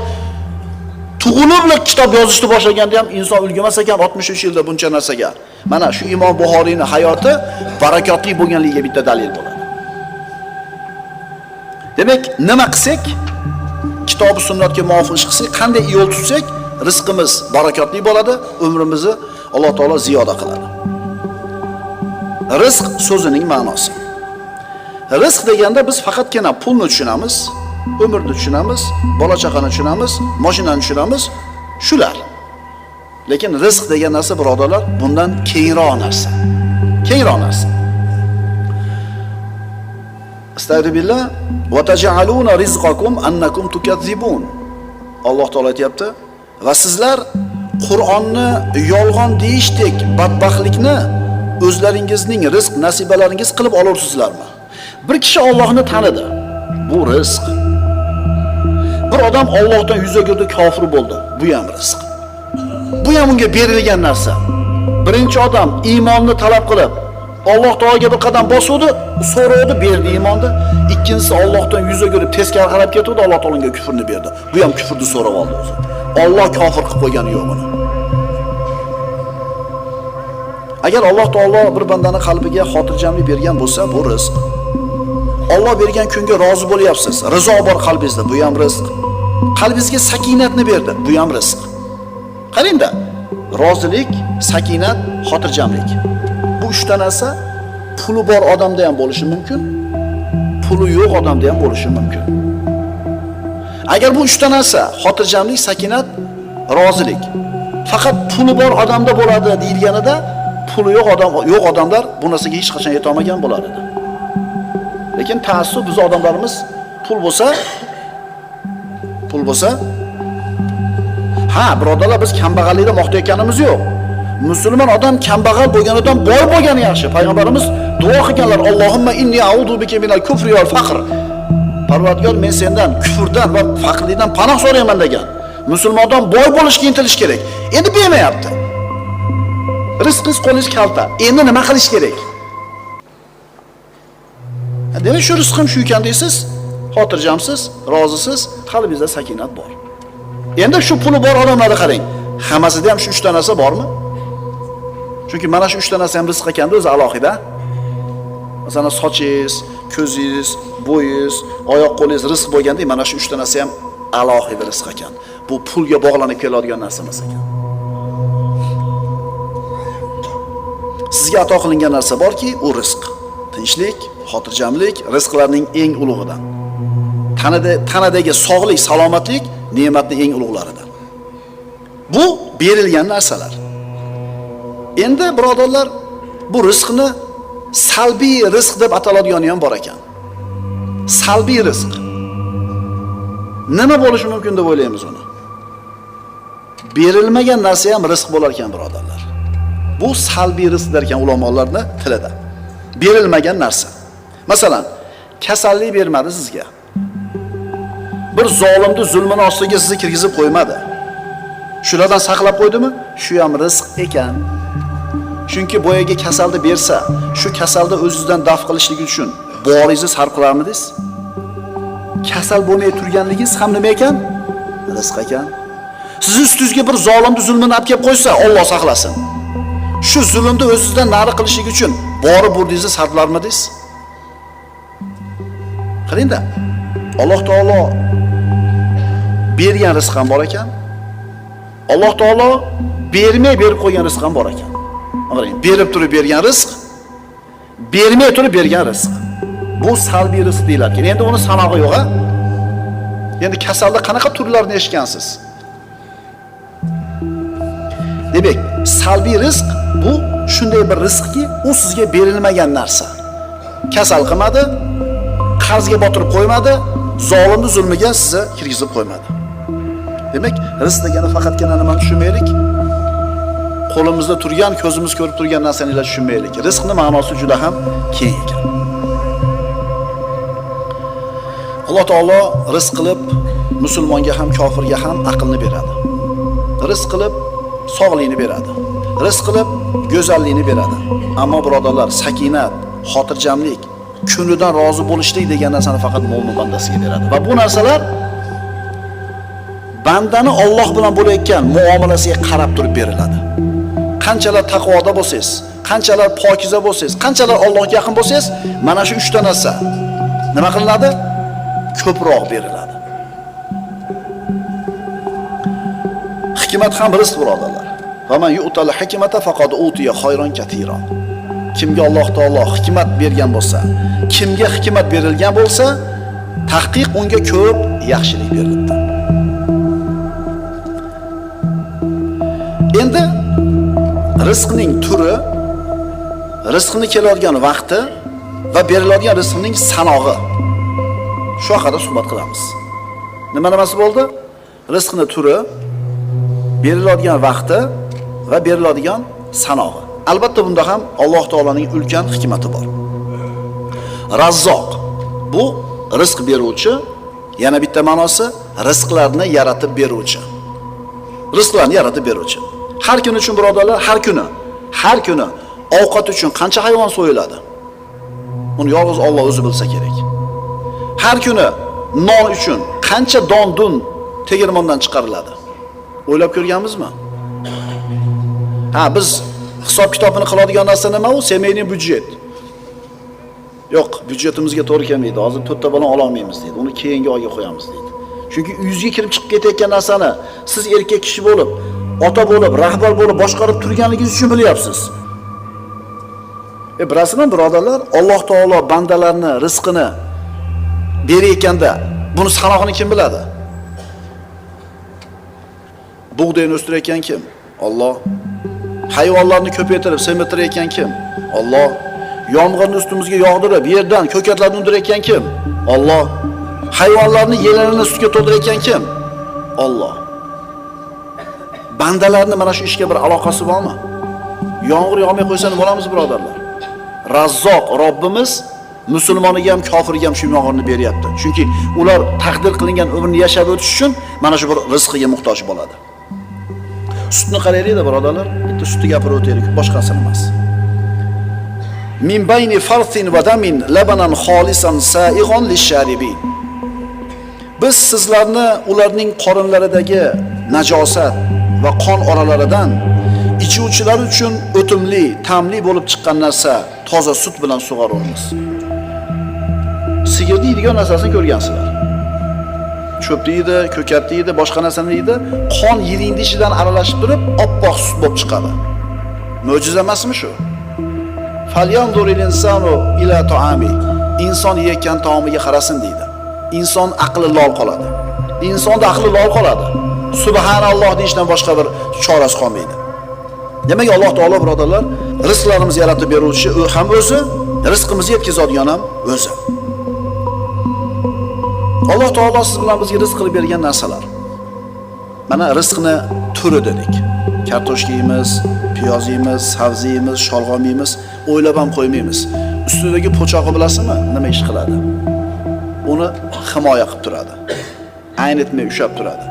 Tug'ilib kitob yozishni boshlaganda ham inson ulg'amas ekan 63 yilda buncha narsaga. Mana shu Imom Buxoriyning hayoti barakotli bo'lganligiga bitta dalil bo'ladi. Demak, nima qilsak, kitob va sunnatga muvofiq ish qilsak, qanday yo'l tutsak, rizqimiz barakotli bo'ladi, umrimizni Alloh taolo ziyoda qiladi. Rizq so'zining ma'nosi. Rizq deganda biz faqatgina pulni tushunamiz, umrni tushunamiz, bola chaqani tushunamiz, mashinani tushunamiz, shular. Lekin rizq degan narsa birodarlar bundan kengroq narsa. Kengroq narsa. Astagfirullah va taj'aluna rizqakum annakum tukazzibun. Alloh taolo aytayapti, va sizlar Qur'onni yolg'on deyishdek badbaxtlikni o'zlaringizning rizq nasibalaringiz qilib olarsizlarmi? Bir kishi Allohni tanidi. Bu rizq. Bir odam Allohdan yuz o'girdi, kofir bo'ldi. Bu ham rizq. Bu ham unga berilgan narsa. Birinchi odam iymonni talab qilib, Alloh taolaga bir qadam bosuvdi, so'rovdi, berdi iymonni. Ikkinchisi Allohdan yuz o'girib, teskari qarab ketdi, Alloh taolaga kufrni berdi. Bu ham kufrni so'rab oldi o'zi. Alloh kofir qilib qo'ygani yo'q uni. Agar Alloh taolo bir bandani qalbiga xotirjamlik bergan bo'lsa, bu rizq. Alloh bergan kunga rozi bo'lyapsiz, rizo bor qalbingizda, bu ham rizq. Qalbingizga sakinatni berdi, bu ham rizq. Qarangda, rozilik, sakinat, xotirjamlik. Bu uchta narsa puli bor odamda ham bo'lishi mumkin, puli yo'q odamda ham bo'lishi mumkin. Agar bu uchta narsa, xotirjamlik, sakinat, rozilik faqat puli bor odamda bo'ladi deyilganida, puli yo'q odamlar bu narsaga hech qachon yeta olmagan bo'lar edi. Lekin taassub biz odamlarimiz pul bo'lsa, ha, birodarlar, biz kambag'allikda maqtayotganimiz yo'q. Musulmon odam kambag'al bo'lganidan boy bo'lgani yaxshi. Payg'ambarimiz duo qilganlar: "Allohumma inni a'udhu bika minal kufri wal faqr." Parvardigor, men sendan kufrdan va faqrlikdan panoh so'rayman degan. Musulmondan boy bo'lishga intilish kerak. Endi bermayapti. Rizqingiz qo'lingiz kalta. Endi nima qilish kerak? Demak, shu rizqim shu ekan deysiz, xotirjamsiz, rozisiz, qalbingizda sakinat bor. Endi shu puli bor odamlarni qarang. Hammasida ham shu 3 ta narsa bormi? Chunki mana shu 3 ta narsa ham rizq ekanda o'zi alohida. Masalan, sochingiz, ko'zingiz, bo'yingiz, oyoq qo'lingiz rizq bo'lganda, mana shu 3 ta narsa ham alohida rizq ekan. Bu pulga bog'lanib keladigan narsa emas ekan. Sizga ato qilingan narsa borki, u rizq. Tinchlik, xotirjamlik rizqlarning eng ulug'idan. Tanadagi sog'lik, salomatlik ne'matning eng ulug'laridan. Bu berilgan narsalar. Endi birodarlar, bu rizqni salbiy rizq deb ataladigani ham bor ekan. Salbiy rizq. Nima bo'lishi mumkin deb o'ylaymiz uni? Berilmagan narsa ham rizq bo'lar ekan, birodarlar. Bu salbiy rizq derkan ulamolarning tilida. Berilmagan narsa. Masalan, kasallik bermadi sizga. Bir zolimni zulmini ostiga sizni kirgizib qo'ymadi. Shulardan saqlab qo'ydimi? Shu ham rizq ekan. Chunki boyaga kasalni bersa, shu kasalni o'zingizdan daf qilishlik uchun boringizni sarf qilarmidingiz? Kasal bo'lmay turganligingiz ham nima ekan? Rizq ekan. Siz ustingizga bir zolimni zulmini olib kelib qo'ysa, Alloh saqlasin. Shu zulmni o'zingizdan nari qilishlik uchun borib burdingizni sarflarmidingiz? Qarangda. Alloh taolo bergan rizq ham bor ekan. Alloh taolo bermay berib qo'ygan rizq ham bor ekan. Qarang, berib turib bergan rizq, bermay turib bergan rizq. Bu salbiy rizq deyiladi. Endi uni sanog'i yo'q, ha? Endi kasalda qanaqa turlarini eshitgansiz? Demak, salbiy rizq bu shunday bir rizqki, u sizga berilmagan narsa. Kasal qilmadi, qarzga botirib qo'ymadi, zolimni zulmiga sizni kirgizib qo'ymadi. Demak, rizq degani faqatgina nimani tushunmaylik? Qo'limizda turgan, ko'zimiz ko'rib turgan narsani tushunmaylik. Rizqning ma'nosi juda ham keng ekan. Alloh taolo rizq qilib musulmonga ham kofirga ham aqlni beradi. Rizq qilib sog'likni beradi. Rizq qilib go'zallikni beradi. Ammo birodarlar, sakinat, xotirjamlik, kunidan rozi bo'lishlik degan narsani faqat mo'min bandasiga beradi. Va bu narsalar bandani Alloh bilan bo'layotgan muomalasiga qarab turib beriladi. Qanchalar taqvoda bo'lsangiz, qanchalar pokiza bo'lsangiz, qanchalar Allohga yaqin bo'lsangiz, mana shu 3 ta narsa nima qilinadi? Ko'proq beriladi. Hikmat ham rizq, birodarlar. Va man yu'tal hikmata faqad utiya khayron katira. Kimga Alloh taolo hikmat bergan bo'lsa, kimga hikmat berilgan bo'lsa, tahqiq unga ko'p yaxshilik beriladi. Endi rizqning turi, rizqni keladigan vaqti va beriladigan rizqning sanog'i. Shu haqida suhbat qilamiz. Nimasi bo'ldi? Rizqning turi, beriladigan vaqti va beriladigan sanog'i. Albatta bunda ham Alloh taolaning ulkan hikmati bor. Razzoq bu rizq beruvchi, yana bitta ma'nosi rizqlarni yaratib beruvchi. Rizqlarni yaratib beruvchi. Har kun uchun birodarlar, har kuni ovqat uchun qancha hayvon so'yiladi? Uni yolg'iz Alloh o'zi bilsa kerak. Har kuni non uchun qancha don-dun tegirmondan chiqariladi? O'ylab ko'rganmizmi? Ha, biz hisob kitobini qiladigan narsa nima u? Semeyning byudjet. Yo'q, byudjetimizga to'g'ri kelmaydi. Hozir 4 ta balon ola olmaymiz deydi. Uni keyingi oyga qo'yamiz deydi. Chunki uyingizga kirib chiqib ketayotgan narsani siz erkak kishi bo'lib, ota bo'lib, rahbar bo'lib boshqarib turganligingiz uchun bilyapsiz. Bilasizmi birodarlar, Alloh taolo bandalarni rizqini berayotganda buni sanog'ini kim biladi? Bug'doyni o'stirayotgan kim? Alloh. Hayvonlarni ko'paytirib, semirtirayotgan kim? Alloh. Yomg'irni ustimizga yog'dirib, yerdan ko'katlarni undirayotgan kim? Alloh. Hayvonlarni yelarini sutga to'ldirayotgan kim? Alloh. Bandalarning mana shu ishga bir aloqasi bormi? Yomg'ir yog'may qo'ysa nima bo'lamiz, birodarlar? Razzoq Robbimiz musulmoniga ham, kofirga ham shu yomg'irni beryapti. Chunki ular taqdir qilingan umrni yashab o'tish uchun mana shu bir rizqiga muhtoj bo'ladi. Sutni qaraylik-da, birodarlar. Bitta sutni gapirib o'taylik, boshqasini emas. Min bayni farthin va damin labanan xolisan sa'igon lisharibin. Biz sizlarni ularning qorinlaridagi najosat va qon oralaridan ichuvchilar uchun o'timli, ta'mli bo'lib chiqqan narsa toza sut bilan sug'oramiz. Sigirni yeydigan narsasini ko'rgansizlar. Cho'pni yeydi, ko'katni yeydi, boshqa narsani yeydi, qon yiringni ichidan aralashib turib, oppoq sut bo'lib chiqadi. Mo'jiza emasmi shu? Falyanzuril insanu ila ta'ami. Inson yeyotgan taomiga qarasin deydi. Inson aqli lol qoladi. Insonda aqli lol qoladi. Subhanalloh deyishdan boshqa bir chorasi qolmaydi. Demak, Alloh taolo birodarlar, rizqlarimizni yaratib beruvchi u ham o'zi, rizqimizni yetkazadigan ham o'zi. Alloh taolo siz bilan bizga rizq qilib bergan narsalar. Mana rizqni turi dedik. Kartoshka yeymiz, piyoz yeymiz, sabzi yeymiz, sholg'om yeymiz, o'ylab ham qo'ymaymiz. Ustidagi po'chog'i bilasizmi? Nima ish qiladi? Uni himoya qilib turadi. Aynitmay ushab turadi.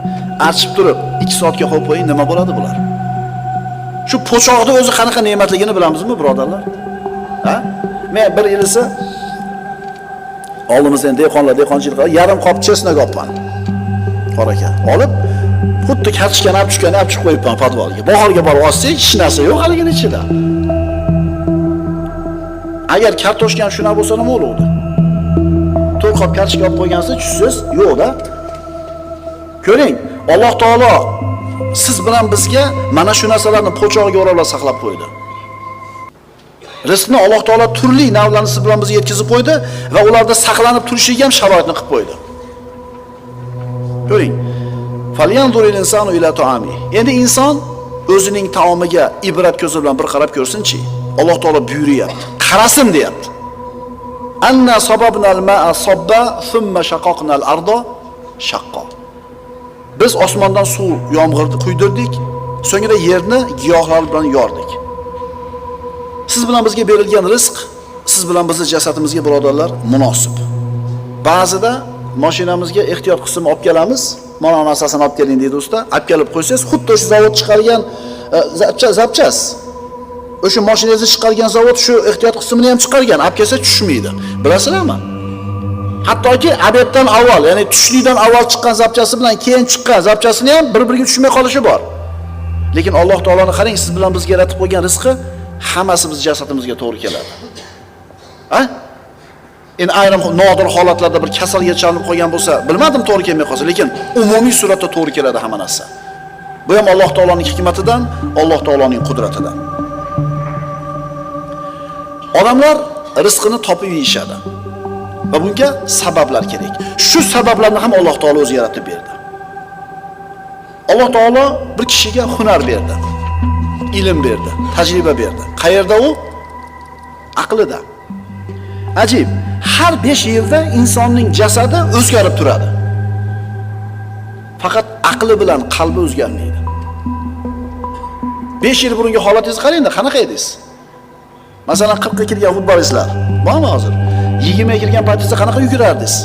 Archib turib 2 soatga qo'yib qo'ying, nima bo'ladi bular? Shu po'choqni o'zi qanaqa ne'matligini bilamizmi, birodarlar? Ha? Men bir yilisi oldimizdan dehqonchilik qilib, yarim qop chesnak olibman. Qor aka. Olib, xuddi kartoshkani olib chiqib qo'yibman podvalga. Bahorga borib olsak, hech narsa yo'q haligini ichida. Agar kartoshkam shunaqa bo'lsa nima bo'ladi? 4 qop kartoshka olib qo'ygansiz, tushsiz, yo'q-da. Ko'ring, Alloh taolo siz bilan bizga mana shu narsalarni po'chog'iga o'ralab saqlab qo'ydi. Rizqni Alloh taolo turli navlarni siz bilan bizga yetkazib qo'ydi va ularda saqlanib turishiga ham sharoitni qilib qo'ydi. Ko'ring. Falyanzuril insanu ila ta'ami. Endi inson o'zining taomiga ibrat ko'zi bilan bir qarab ko'rsin-chi. Alloh taolo buyuryapti. Qarasin deyapti. Anna sababnal ma'a sabba thumma shaqaqnal arda shaqqa. Biz osmondan suv yomg'irni quydirdik, so'ngra yerni giyohlar bilan yordik. Siz bilan bizga berilgan rizq, siz bilan bizning jasadimizga birodarlar munosib. Ba'zida mashinamizga ehtiyot qismini olib kelamiz, mana narsasini olib keling deydi usta, olib kelib qo'ysangiz, xuddi o'sha zavod chiqargan zapchas. O'sha mashinangizni chiqargan zavod shu ehtiyot qismini ham chiqargan, olib kelsa tushmaydi. Bilasizlarmi? Hattoki obeddan avval, ya'ni tushlikdan avval chiqqan zapchasi bilan keyin chiqqan zapchasini ham bir-biriga tushmay qolishi bor. Lekin Alloh taoloni qarang, siz bilan bizga yaratib qo'ygan rizqi hammasi biz jasadimizga to'g'ri keladi. Ha? Endi ayrim nodir holatlarda bir kasalga chalinib qolgan bo'lsa, bilmadim to'g'ri kelmay qolsa, lekin umumiy suratda to'g'ri keladi hamma narsa. Bu ham Alloh taoloning hikmatidan, Alloh taoloning qudratidan. Odamlar rizqini topib yeyishadi. Va bunga sabablar kerak. Shu sabablarni ham Alloh taolo o'zi yaratib berdi. Alloh taolo bir kishiga hunar berdi. Ilm berdi, tajriba berdi. Qayerda u? Aqlida. Ajib, har 5 yilda insonning jasadi o'zgarib turadi. Faqat aqli bilan qalbi o'zgarmaydi. 5 yil burungi holatingizni qarang-da, qanaqa edingiz? Masalan, 40 ga kirgan futbolistlar bormi hozir? 20 ga kirgan paytingizda qanaqa yugurardingiz?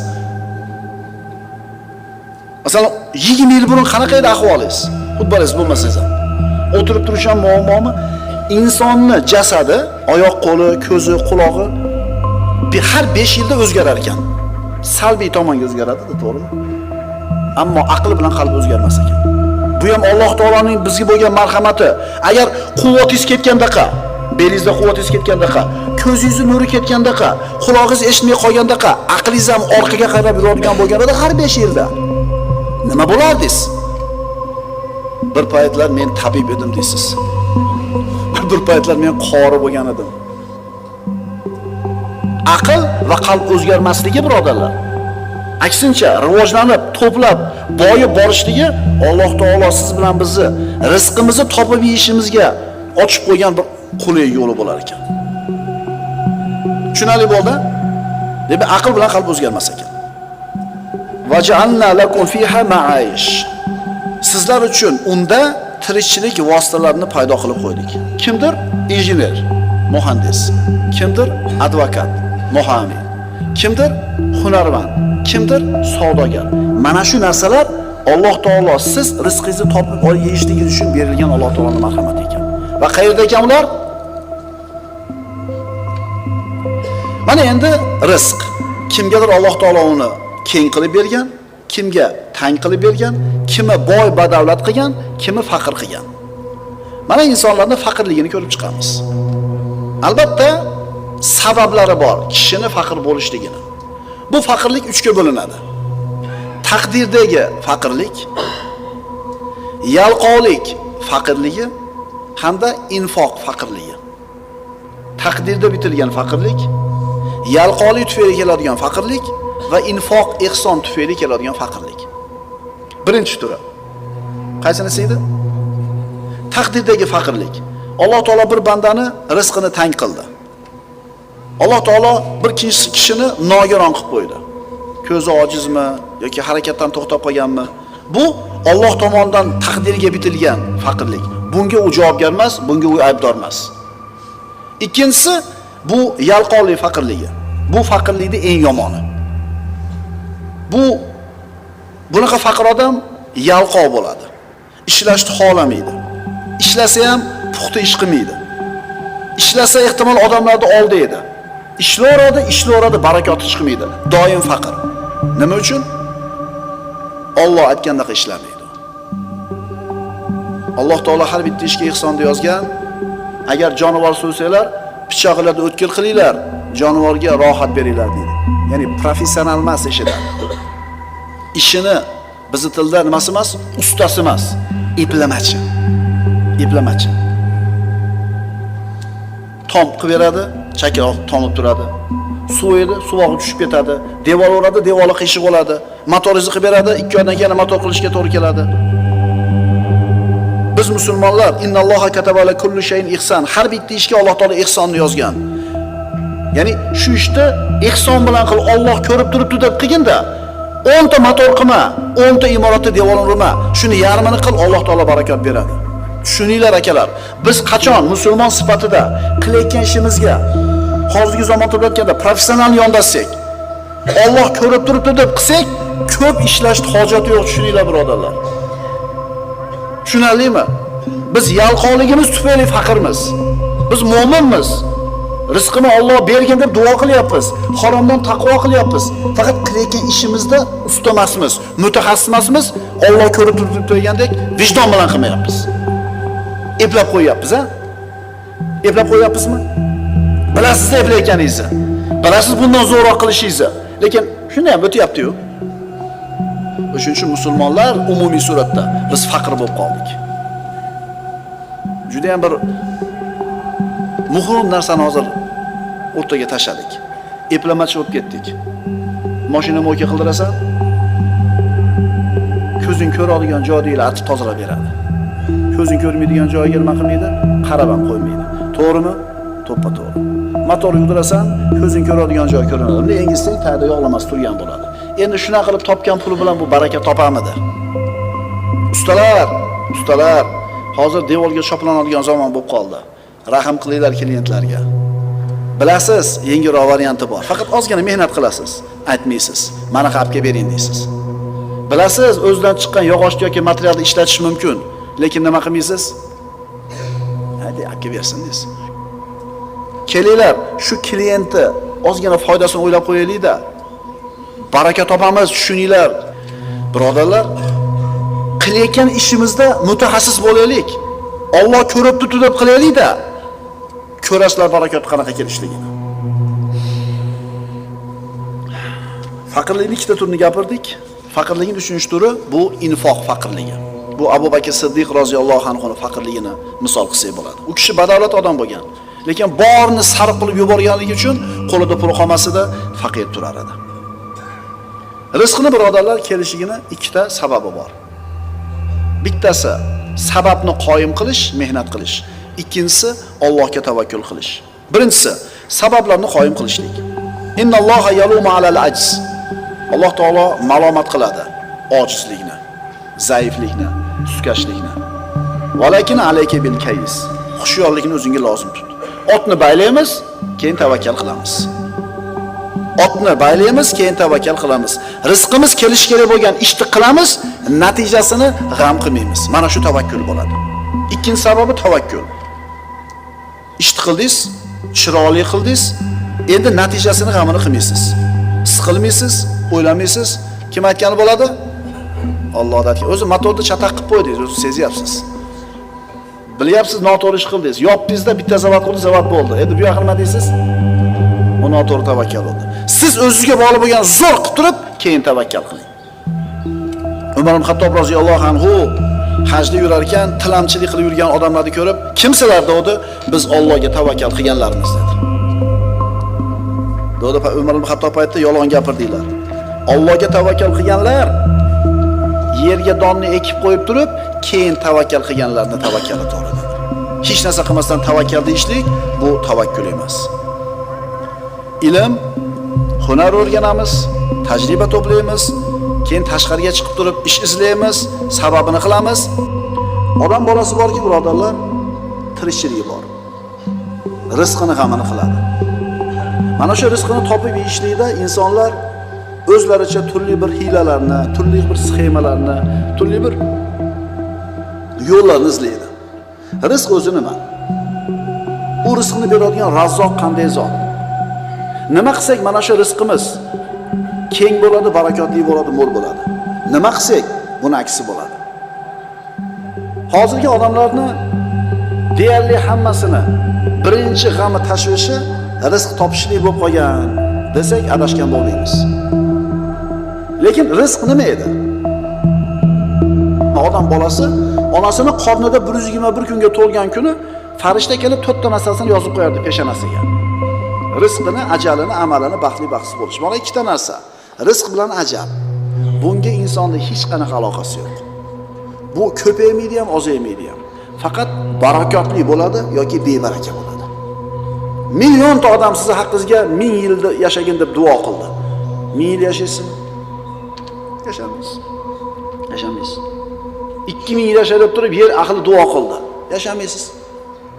Masalan, 20 yil burun qanaqa edi ahvolingiz? Futbolist bo'lmasangiz ham. O'tirib turish ham muammomi? Insonni jasadi, oyoq qo'li, ko'zi, qulog'i har 5 yilda o'zgarar ekan. Salbiy tomonga o'zgaradi, to'g'rimi? Ammo aql bilan qalb o'zgarmas ekan. Bu ham Alloh taoloning bizga bo'lgan marhamati. Agar quvvatingiz ketgandaqa, belingizda quvvatingiz ketgandaqa, ko'zingizni nuri ketgandaqa, qulog'ingiz eshitmay qolgandaqa, aqlingiz ham orqaga qarab yuradigan bo'lganida har 5 yilda nima bo'lardingiz? Bir paytlar men tabib edim deysiz. Bir paytlar men qori bo'lgan edim. Aql va qalb o'zgarmasligi birodarlar. Aksincha rivojlanib, to'plab, boyib borishligi Alloh taolo siz bilan bizni rizqimizni topib yeyishimizga ochib qo'ygan bir qulay yo'li bo'lar ekan. Tushunarli bo'ldi? Deb aql bilan qalb o'zgarmas ekan. Va ja'alna lakum fiha ma'ayish. Sizlar uchun unda tirikchilik vositalarini paydo qilib qo'ydik. Kimdir? Injener, muhandis, kimdir? Advokat, muhami, kimdir? Hunarmand, kimdir? Savdogar. Mana shu narsalar Alloh taolo siz rizqingizni topib yeyishligingiz uchun berilgan Alloh taoloning marhamati ekan. Va qayerda ekan ular? Mana endi rizq. Kimgadir Alloh taolo uni keng qilib bergan, kimga tang qilib bergan, kimi boy badavlat qilgan, kimi faqir qilgan. Mana insonlarning faqirligini ko'rib chiqamiz. Albatta sabablari bor kishini faqir bo'lishligini. Bu faqirlik 3 ga bo'linadi. Taqdirdagi faqirlik, yalqovlik faqirligi hamda infoq faqirligi. Taqdirda bitilgan faqirlik, yalqovlik tufayli keladigan faqirlik va infoq ehson tufayli keladigan faqirlik. Birinchi turi. Qaysinisi edi? Taqdirdagi faqirlik. Alloh taolo bir bandani rizqini tang qildi. Alloh taolo bir kishini nogiron qilib qo'ydi. Ko'zi ojizmi yoki harakatdan to'xtab qolganmi? Bu Alloh tomonidan taqdirga bitilgan faqirlik. Bunga u javobgar emas, bunga u aybdor emas. Ikkinchisi bu yalqovlik faqirligi. Bu faqirlikning eng yomoni. Bunaqa faqir odam yalqov bo'ladi. Ishlashni xohlamaydi. Ishlasa ham puxta ish qilmaydi. Ishlasa ehtimol odamlarni oldi edi. Ishlayveradi, barakoti chiqmaydi. Doim faqir. Nima uchun? Alloh aytgandaqa ishlamaydi. Alloh taolo har bitta ishga ehsonni yozgan. Agar jonivor so'ysanglar, pichoqlarni o'tkir qilinglar, jonivorga rohat beringlar deydi. Ya'ni professional emas ishidan. Ishini bizi tilda nimasi emas, ustasi emas, iplamachi. Tom qilib beradi, chakroq tomib turadi. Suv edi, suvog'i tushib ketadi. Devor uradi, devori qiyshiq bo'ladi. Motorizni qilib beradi, 2 oydan keyin motor qilishga to'g'ri keladi. Biz musulmonlar innalloha kataba ala kulli shay'in ihson. Har bitta ishga Alloh taolo ihsonni yozgan. Ya'ni shu ishni ihson bilan qil, Alloh ko'rib turibdi deb qilginda 10 ta motor qilma, 10 ta imoratni devorni urma. Shuni yarmini qil, Alloh taolo barakat beradi. Tushuninglar akalar, biz qachon musulmon sifatida qilayotgan ishimizga hozirgi zamonda bo'layotganda professional yondashsak, Alloh ko'rib turibdi deb qilsak, ko'p ishlashning hojati yo'q, tushuninglar birodarlar. Tushunarlimi? Biz yalqovligimiz tufayli faqirmiz. Biz mo'minmiz. Rizqini Alloh bergan deb duo qilyapmiz. Haromdan taqvo qilyapmiz. Faqat qilayotgan ishimizda usta emasmiz, mutaxassis emasmiz. Alloh ko'rib turibdi degandek vijdon bilan qilmayapmiz. Eplab qo'yapmiz, ha? Eplab qo'yapmizmi? Bilasiz eplayotganingizni. Bilasiz bundan zo'roq qilishingizni. Lekin shunday ham o'tyapti-yu. Shuning uchun musulmonlar umumiy suratda biz faqir bo'lib qoldik. Juda ham bir muhim narsani hozir o'rtaga tashladik. Eplamachi bo'lib ketdik. Mashina mo'yka qildirasan, ko'zing ko'radigan joyda artib tozalab beradi. Ko'zing ko'rmaydigan joyga nima qilmaydi? Qarab ham qo'ymaydi. To'g'rimi? To'ppa-to'g'ri. Motor yug'dirasan, ko'zing ko'radigan joy ko'rinadi. Engisang tayda yog'lamas turgan bo'ladi. Endi shuna qilib topgan puli bilan bu baraka topamidi? Ustalar, hozir devorga shoplanadigan zamon bo'lib qoldi. Rahim qilinglar klientlarga. Bilasiz, yengilroq varianti bor. Faqat ozgina mehnat qilasiz, aytmaysiz. Mana qapga bering deysiz. Bilasiz, o'zidan chiqqan yog'och yoki materialni ishlatish mumkin, lekin nima qilmaysiz? Hadi aka bersin deysiz. Kelinglar, shu klientni ozgina foydasini o'ylab qo'yaylik-da. Baraka topamiz, tushuninglar. Birodarlar, qilayotgan ishimizda mutaxassis bo'laylik. Alloh ko'rib turibdi deb qilaylik-da. Ko'rasizlar barakat qanaqa kelishligini. Faqirlikning ikkita turini gapirdik. Faqirlikning 3-turi bu infoq faqirligi. Bu Abu Bakr Siddiq roziyallohu anhu faqirligini misol qilsak bo'ladi. U kishi badavlat odam bo'lgan, lekin borini sarf qilib yuborganligi uchun qo'lida pul qolmasida faqir turar edi. Rizqni birodarlar kelishigini ikkita sababi bor. Bittasi sababni qoyim qilish, mehnat qilish. Ikkinchisi Allohga tavakkul qilish. Birinchisi sabablarni qoyim qilishlik. Innalloha yalumu alal ajz. Alloh taolo malomat qiladi ojizlikni, zaiflikni, suskashlikni. Valakin alayka bil kays. Xushyorlikni o'zingga lozim tut. Otni baylaymiz, keyin tavakkal qilamiz. Otni baylaymiz, keyin tavakkal qilamiz. Rizqimiz kelish kerak bo'lgan ishni qilamiz, natijasini g'am qilmaymiz. Mana shu tavakkul bo'ladi. Ikkinchi sababi tavakkul. Ishni qildingiz, chiroyli qildingiz, endi natijasini g'amini qilmaysiz. Siqilmaysiz, o'ylamaysiz. Kim aytgani bo'ladi? Alloh aytgan. O'zi motorni chataq qilib qo'ydingiz, o'zi sezyapsiz. Bilyapsiz, noto'g'ri ish qildingiz. Yopdingizda bitta zavod qildi, zavod bo'ldi. Endi bu yoqqa nima deysiz? Bu noto'g'ri tavakkal bo'ldi. Siz o'zingizga bog'liq bo'lgan zo'r qilib turib, keyin tavakkal qiling. Umar ibn Xattob roziyallohu anhu hajda yurar ekan, tilamchilik qilib yurgan odamlarni ko'rib, kimsalar dedi, biz Allohga tavakkal qilganlarimiz dedi. Dedi Umar ibn Xattob aytdi, yolg'on gapirdinglar. Allohga tavakkal qilganlar yerga donni ekib qo'yib turib, keyin tavakkal qilganlarni tavakkali to'g'ri dedi. Hech narsa qilmasdan tavakkal deyishlik bu tavakkul emas. Ilm, hunar o'rganamiz, tajriba to'playmiz, keyin tashqariga chiqib turib ish izlaymiz, sababini qilamiz. Odam bolasi borki, birodarlar, tirikchiligi bor. Rizqini g'amini qiladi. Mana shu rizqini topib yeyishlikda insonlar o'zlaricha turli bir hiylalarni, turli bir sxemalarni, turli bir yo'llarni izlaydi. Rizq o'zi nima? Bu rizqni beradigan Razzoq qanday zot? Nima qilsak mana shu rizqimiz keng bo'ladi, barakotli bo'ladi, mo'l bo'ladi. Nima qilsak buni aksi bo'ladi. Hozirgi odamlarni deyarli hammasini birinchi g'ami tashvishi rizq topishlik bo'lib qolgan desak adashgan bo'lmaymiz. Lekin rizq nima edi? Odam bolasi onasini qornida 121 kunga to'lgan kuni farishta kelib 4 ta narsasini yozib qo'yardi peshonasiga. Rizqini, ajalini, amalini, baxtli baxtsiz bo'lish. Mana ikkita narsa. Rizq bilan ajal. Bunga insonning hech qanaqa aloqasi yo'q. Bu ko'paymaydi ham, ozaymaydi ham. Faqat barakotli bo'ladi yoki bebaraka bo'ladi. Millionta odam sizni haqqingizga 1000 yil yashagin deb duo qildi. 1000 yil yashaysiz? Yashamaysiz. Yashamaysiz. 2000 yil yashab turib yer ahli duo qildi. Yashamaysiz.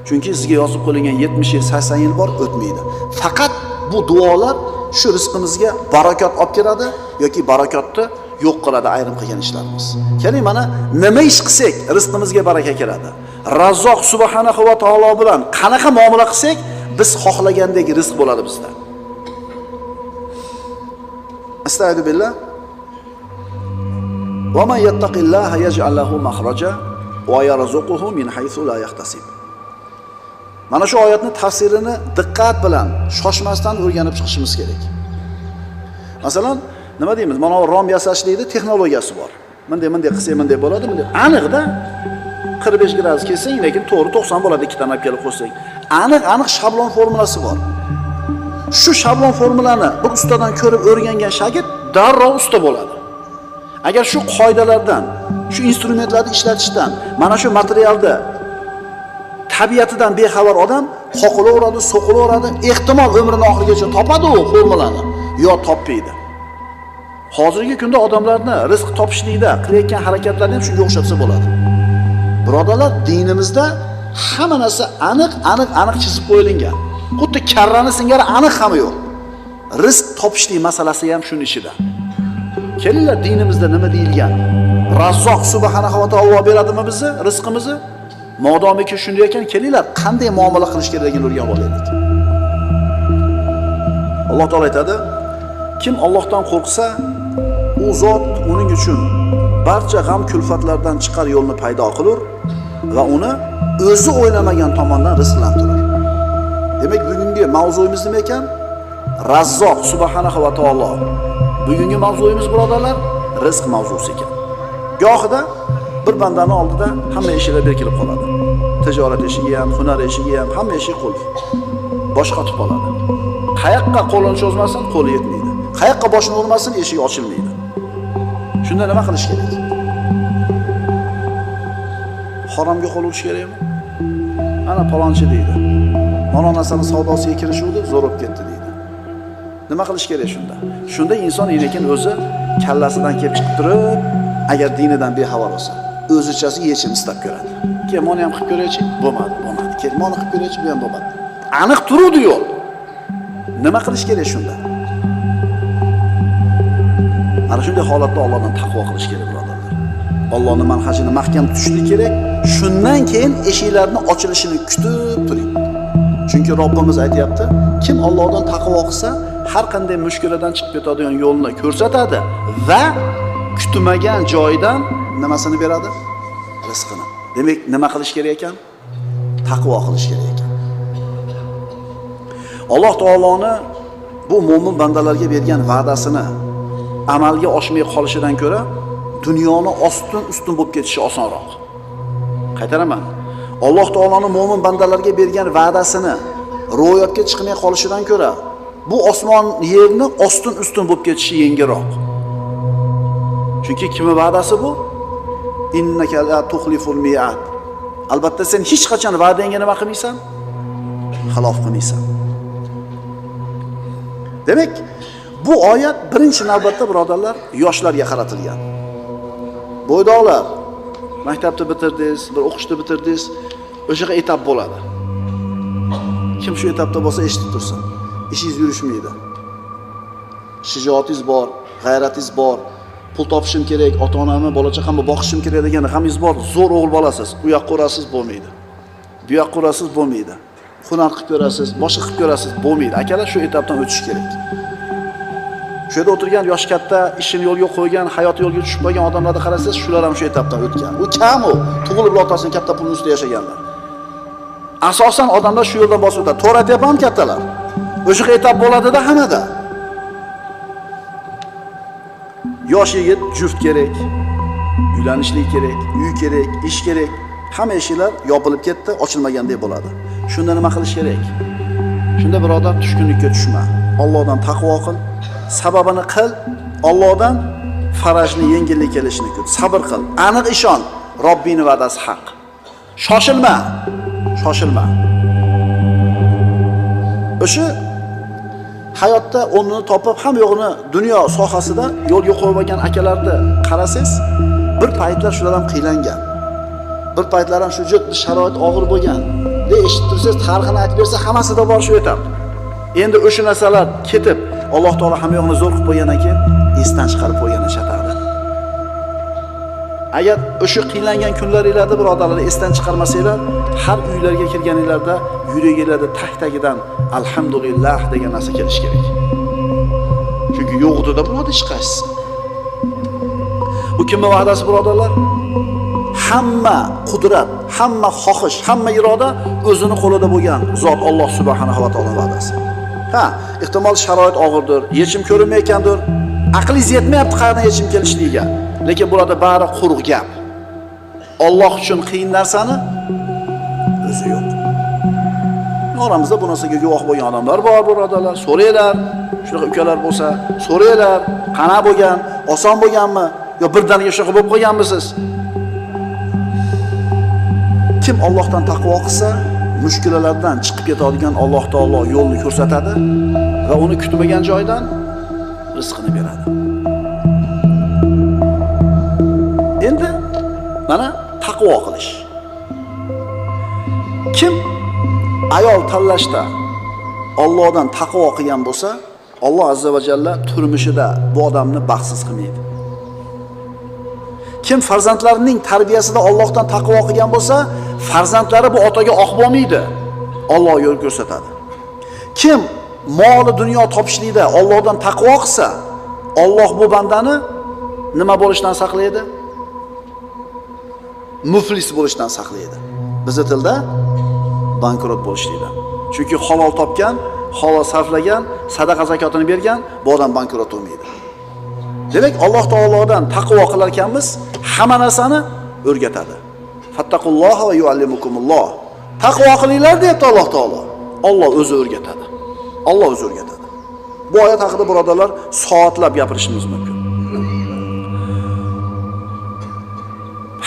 Chunki sizga yozib qo'yilgan 70 yil, 80 yil bor, o'tmaydi. Faqat bu duolar shu rizqimizga barakot olib keladi yoki barakotni yo'q qiladi ayrim qilgan ishlarimiz. Keling mana nima ish qilsak rizqimizga baraka keladi. Razzoq subhanahu va taolo bilan qanaqa muomala qilsak biz xohlagandek rizq bo'ladi bizda. Astagfiru billah. Va man yattaqillaha yaj'al lahu makhraja va yarzuquhu min haythu la yahtasib. Mana shu oyatning tafsirini diqqat bilan, shoshmasdan o'rganib chiqishimiz kerak. Masalan, nima deymiz? Mana rom yasashlikda texnologiyasi bor. Bunday qilsak bunday bo'ladi, bunday. Aniqda 45 gradus kelsang, lekin to'g'ri 90 bo'ladi, ikkita olib kelib qo'ysang. Aniq shablon formulasi bor. Shu shablon formulani bir ustadan ko'rib o'rgangan shagird darrov usta bo'ladi. Agar shu qoidalardan, shu instrumentlarni ishlatishdan, mana shu materialda tabiatidan bexabar odam qoqilaveradi, so'qilaveradi, ehtimol umrining oxirigacha topadi u formulani, yo topmaydi. Hozirgi kunda odamlarni rizq topishlikda qilayotgan harakatlari ham shunga o'xshatsa bo'ladi. Birodarlar, dinimizda hamma narsa aniq chizib qo'yilgan. Xuddi karrani singari aniq ham yo'q. Rizq topishlik masalasi ham shuning ichida. Kelinglar, dinimizda nima deyilgan? Razzoq subhanahu va taolo beradimi bizni rizqimizni? Modomiki shunday ekan, kelinglar, qanday muomala qilish kerakligini o'rganib olaylik. Alloh taolo aytadi: kim Allohdan qo'rqsa, u zot uning uchun barcha g'am kulfatlardan chiqar yo'lni paydo qilur va uni o'zi o'ylamagan tomondan rizqlantirar. Demak, bugungi mavzuyimiz nima ekan? Razzoq subhanahu va taolo. Bugungi mavzuyimiz birodarlar, rizq mavzusi ekan. Gohida bir bandani oldida hamma eshiklar berkilib qoladi. Tijorat eshigi ham, hunar eshigi ham, hamma eshik qulf. Bosh qotib qoladi. Qayoqqa qo'lini cho'zmasin, qo'li yetmaydi. Qayoqqa boshini urmasin, eshik ochilmaydi. Shunda nima qilish kerak? Haromga qo'l urish kerakmi? Ana palonchi deydi. Mana narsani savdosiga kirishuvdi, zo'r bo'lib ketdi deydi. Nima qilish kerak shunda? Shunda inson lekin o'zi kallasidan kelib chiqib turib, agar dinidan bexabar bo'lsa, o'zichasi yechim istab ko'radi. Keyin mana ham qilib ko'raychi, bo'lmadi. Keyin mana qilib ko'raychi, bu ham bo'lmadi. Aniq turuvdi yo'l. Nima qilish kerak shunda? Ana shunday holatda Allohdan taqvo qilish kerak, birodarlar. Allohning manhajini mahkam tutishlik kerak. Shundan keyin eshiklarning ochilishini kutib turing. Chunki Robbimiz aytayapti, kim Allohdan taqvo qilsa, har qanday mushkuladan chiqib ketadigan yo'lni ko'rsatadi va kutmagan joydan nimasini beradi? Rizqini. Demak, nima qilish kerak ekan? Taqvo qilish kerak ekan. Alloh taoloni bu mo'min bandalarga bergan va'dasini amalga oshmay qolishidan ko'ra dunyoni ustun bo'lib ketishi osonroq. Qaytaraman. Alloh taoloning mo'min bandalarga bergan va'dasini ro'yobga chiqmay qolishidan ko'ra bu osmon yerni ustun bo'lib ketishi yengilroq. Chunki kimning va'dasi bu? Innaka la tuxliful mi'ad. Albatta sen hech qachon va'dangga nima qilmaysan? Xilof qilmaysan. Demak, bu oyat birinchi navbatda birodarlar yoshlarga qaratilgan. Bo'ydoqlar, maktabni bitirdingiz, bir o'qishni bitirdingiz, o'shaga etap bo'ladi. Kim shu etapda bo'lsa eshitib tursin. Ishingiz yurishmaydi. Shijoatingiz bor, g'ayratingiz bor, pul topishim kerak, ota-onamni, bola-chaqamni boqishim kerak degan g'amingiz bor. Zo'r o'g'il bolasiz, u yoqqa urasiz bo'lmaydi. Bu yoqqa urasiz bo'lmaydi. Hunar qilib ko'rasiz, boshqa qilib ko'rasiz bo'lmaydi. Akalar shu etapdan o'tish kerak. Shu yerda o'tirgan yosh katta, ishini yo'lga qo'ygan, hayoti yo'lga tushib qolgan odamlarni qarasangiz, shular ham shu etapdan o'tgan. U kam u, tug'ilib otasining katta pulini ustida yashaganlar. Asosan odamlar shu yo'ldan bosib o'tadi. To'g'ri aytyapman kattalar. O'sha etap bo'ladida hammada. Yosh yigit juft kerak, uylanishlik kerak, uy kerak, ish kerak. Hamma eshiklar yopilib ketdi, ochilmagandek bo'ladi. Shunda nima qilish kerak? Shunda birodar tushkunlikka tushma. Allohdan taqvo qil, sababini qil, Allohdan farajni yengillik kelishini kut. Sabr qil, aniq ishon, Robbingning va'dasi haq. Shoshilma. Shoshilma. O'sha hayotda o'rnini topib, ham yo'g'ini dunyo sohasida yo'lga qo'yib olgan akalarni qarasangiz, bir paytlar shular ham qiylangan. Bir paytlar ham shu juda sharoit og'ir bo'lgan. Eshitib tursangiz, tarixini aytib bersa, hammasida bor shu etap. Endi o'sha narsalar ketib, Alloh taolo hamma yo'qni zo'r qilib qo'ygandan keyin esdan chiqarib qo'yganini chatadi. Agar o'sha qiylangan kunlaringizda birodarlar esdan chiqarmasanglar, har uylarga kirganingizda yuragingizda tak-tagidan alhamdulillah degan narsa kelish kerak. Chunki yo'g'ida bo'ladi hech qaysi. Bu kimning va'dasi birodarlar? Hamma qudrat, hamma xohish, hamma iroda o'zini qo'lida bo'lgan zot Alloh subhanahu va taolo va'dasi. Ha, ehtimol sharoit og'irdir, yechim ko'rinmayotgandir, aqlingiz yetmayapti qanday yechim kelishligiga. Lekin bularda bari quruq gap. Alloh uchun qiyin narsani o'zi yo'q. Oramizda bu narsaga guvoh bo'lgan odamlar bor, birodarlar. So'raylar, shunaqa ukalar bo'lsa, so'raylar, qana bo'lgan, oson bo'lganmi yo birdaniga shunaqa bo'lib qolganmisiz? Kim Allohdan taqvo qilsa, mushkulalardan chiqib ketadigan Alloh taolo yo'lni ko'rsatadi va uni kutmagan joydan rizqini beradi. Endi mana taqvo qilish. Kim ayol tanlashda Allohdan taqvo qilgan bo'lsa, Alloh azza va jalla turmushida bu odamni baxtsiz qilmaydi. Kim farzandlarining tarbiyasida Allohdan taqvo qilgan bo'lsa, farzandlari bu otaga oq bo'lmaydi. Alloh yo'l ko'rsatadi. Kim moli dunyo topishlikda Allohdan taqvo qilsa, Alloh bu bandani nima bo'lishdan saqlaydi? Muflis bo'lishdan saqlaydi. Bizning tilda bankrot bo'lishlikdan. Chunki halol topgan, halol sarflagan, sadaqa zakotini bergan, bu odam bankrot bo'lmaydi. Demak, Alloh taolodan taqvo qilar ekanmiz, hamma narsani o'rgatadi. Fattaqulloha va yuallimukumulloh. Taqvo qilinglar deyapti Alloh taolo. Alloh o'zi o'rgatadi. Alloh o'zi o'rgatadi. Bu oyat haqida birodarlar soatlab gapirishimiz mumkin.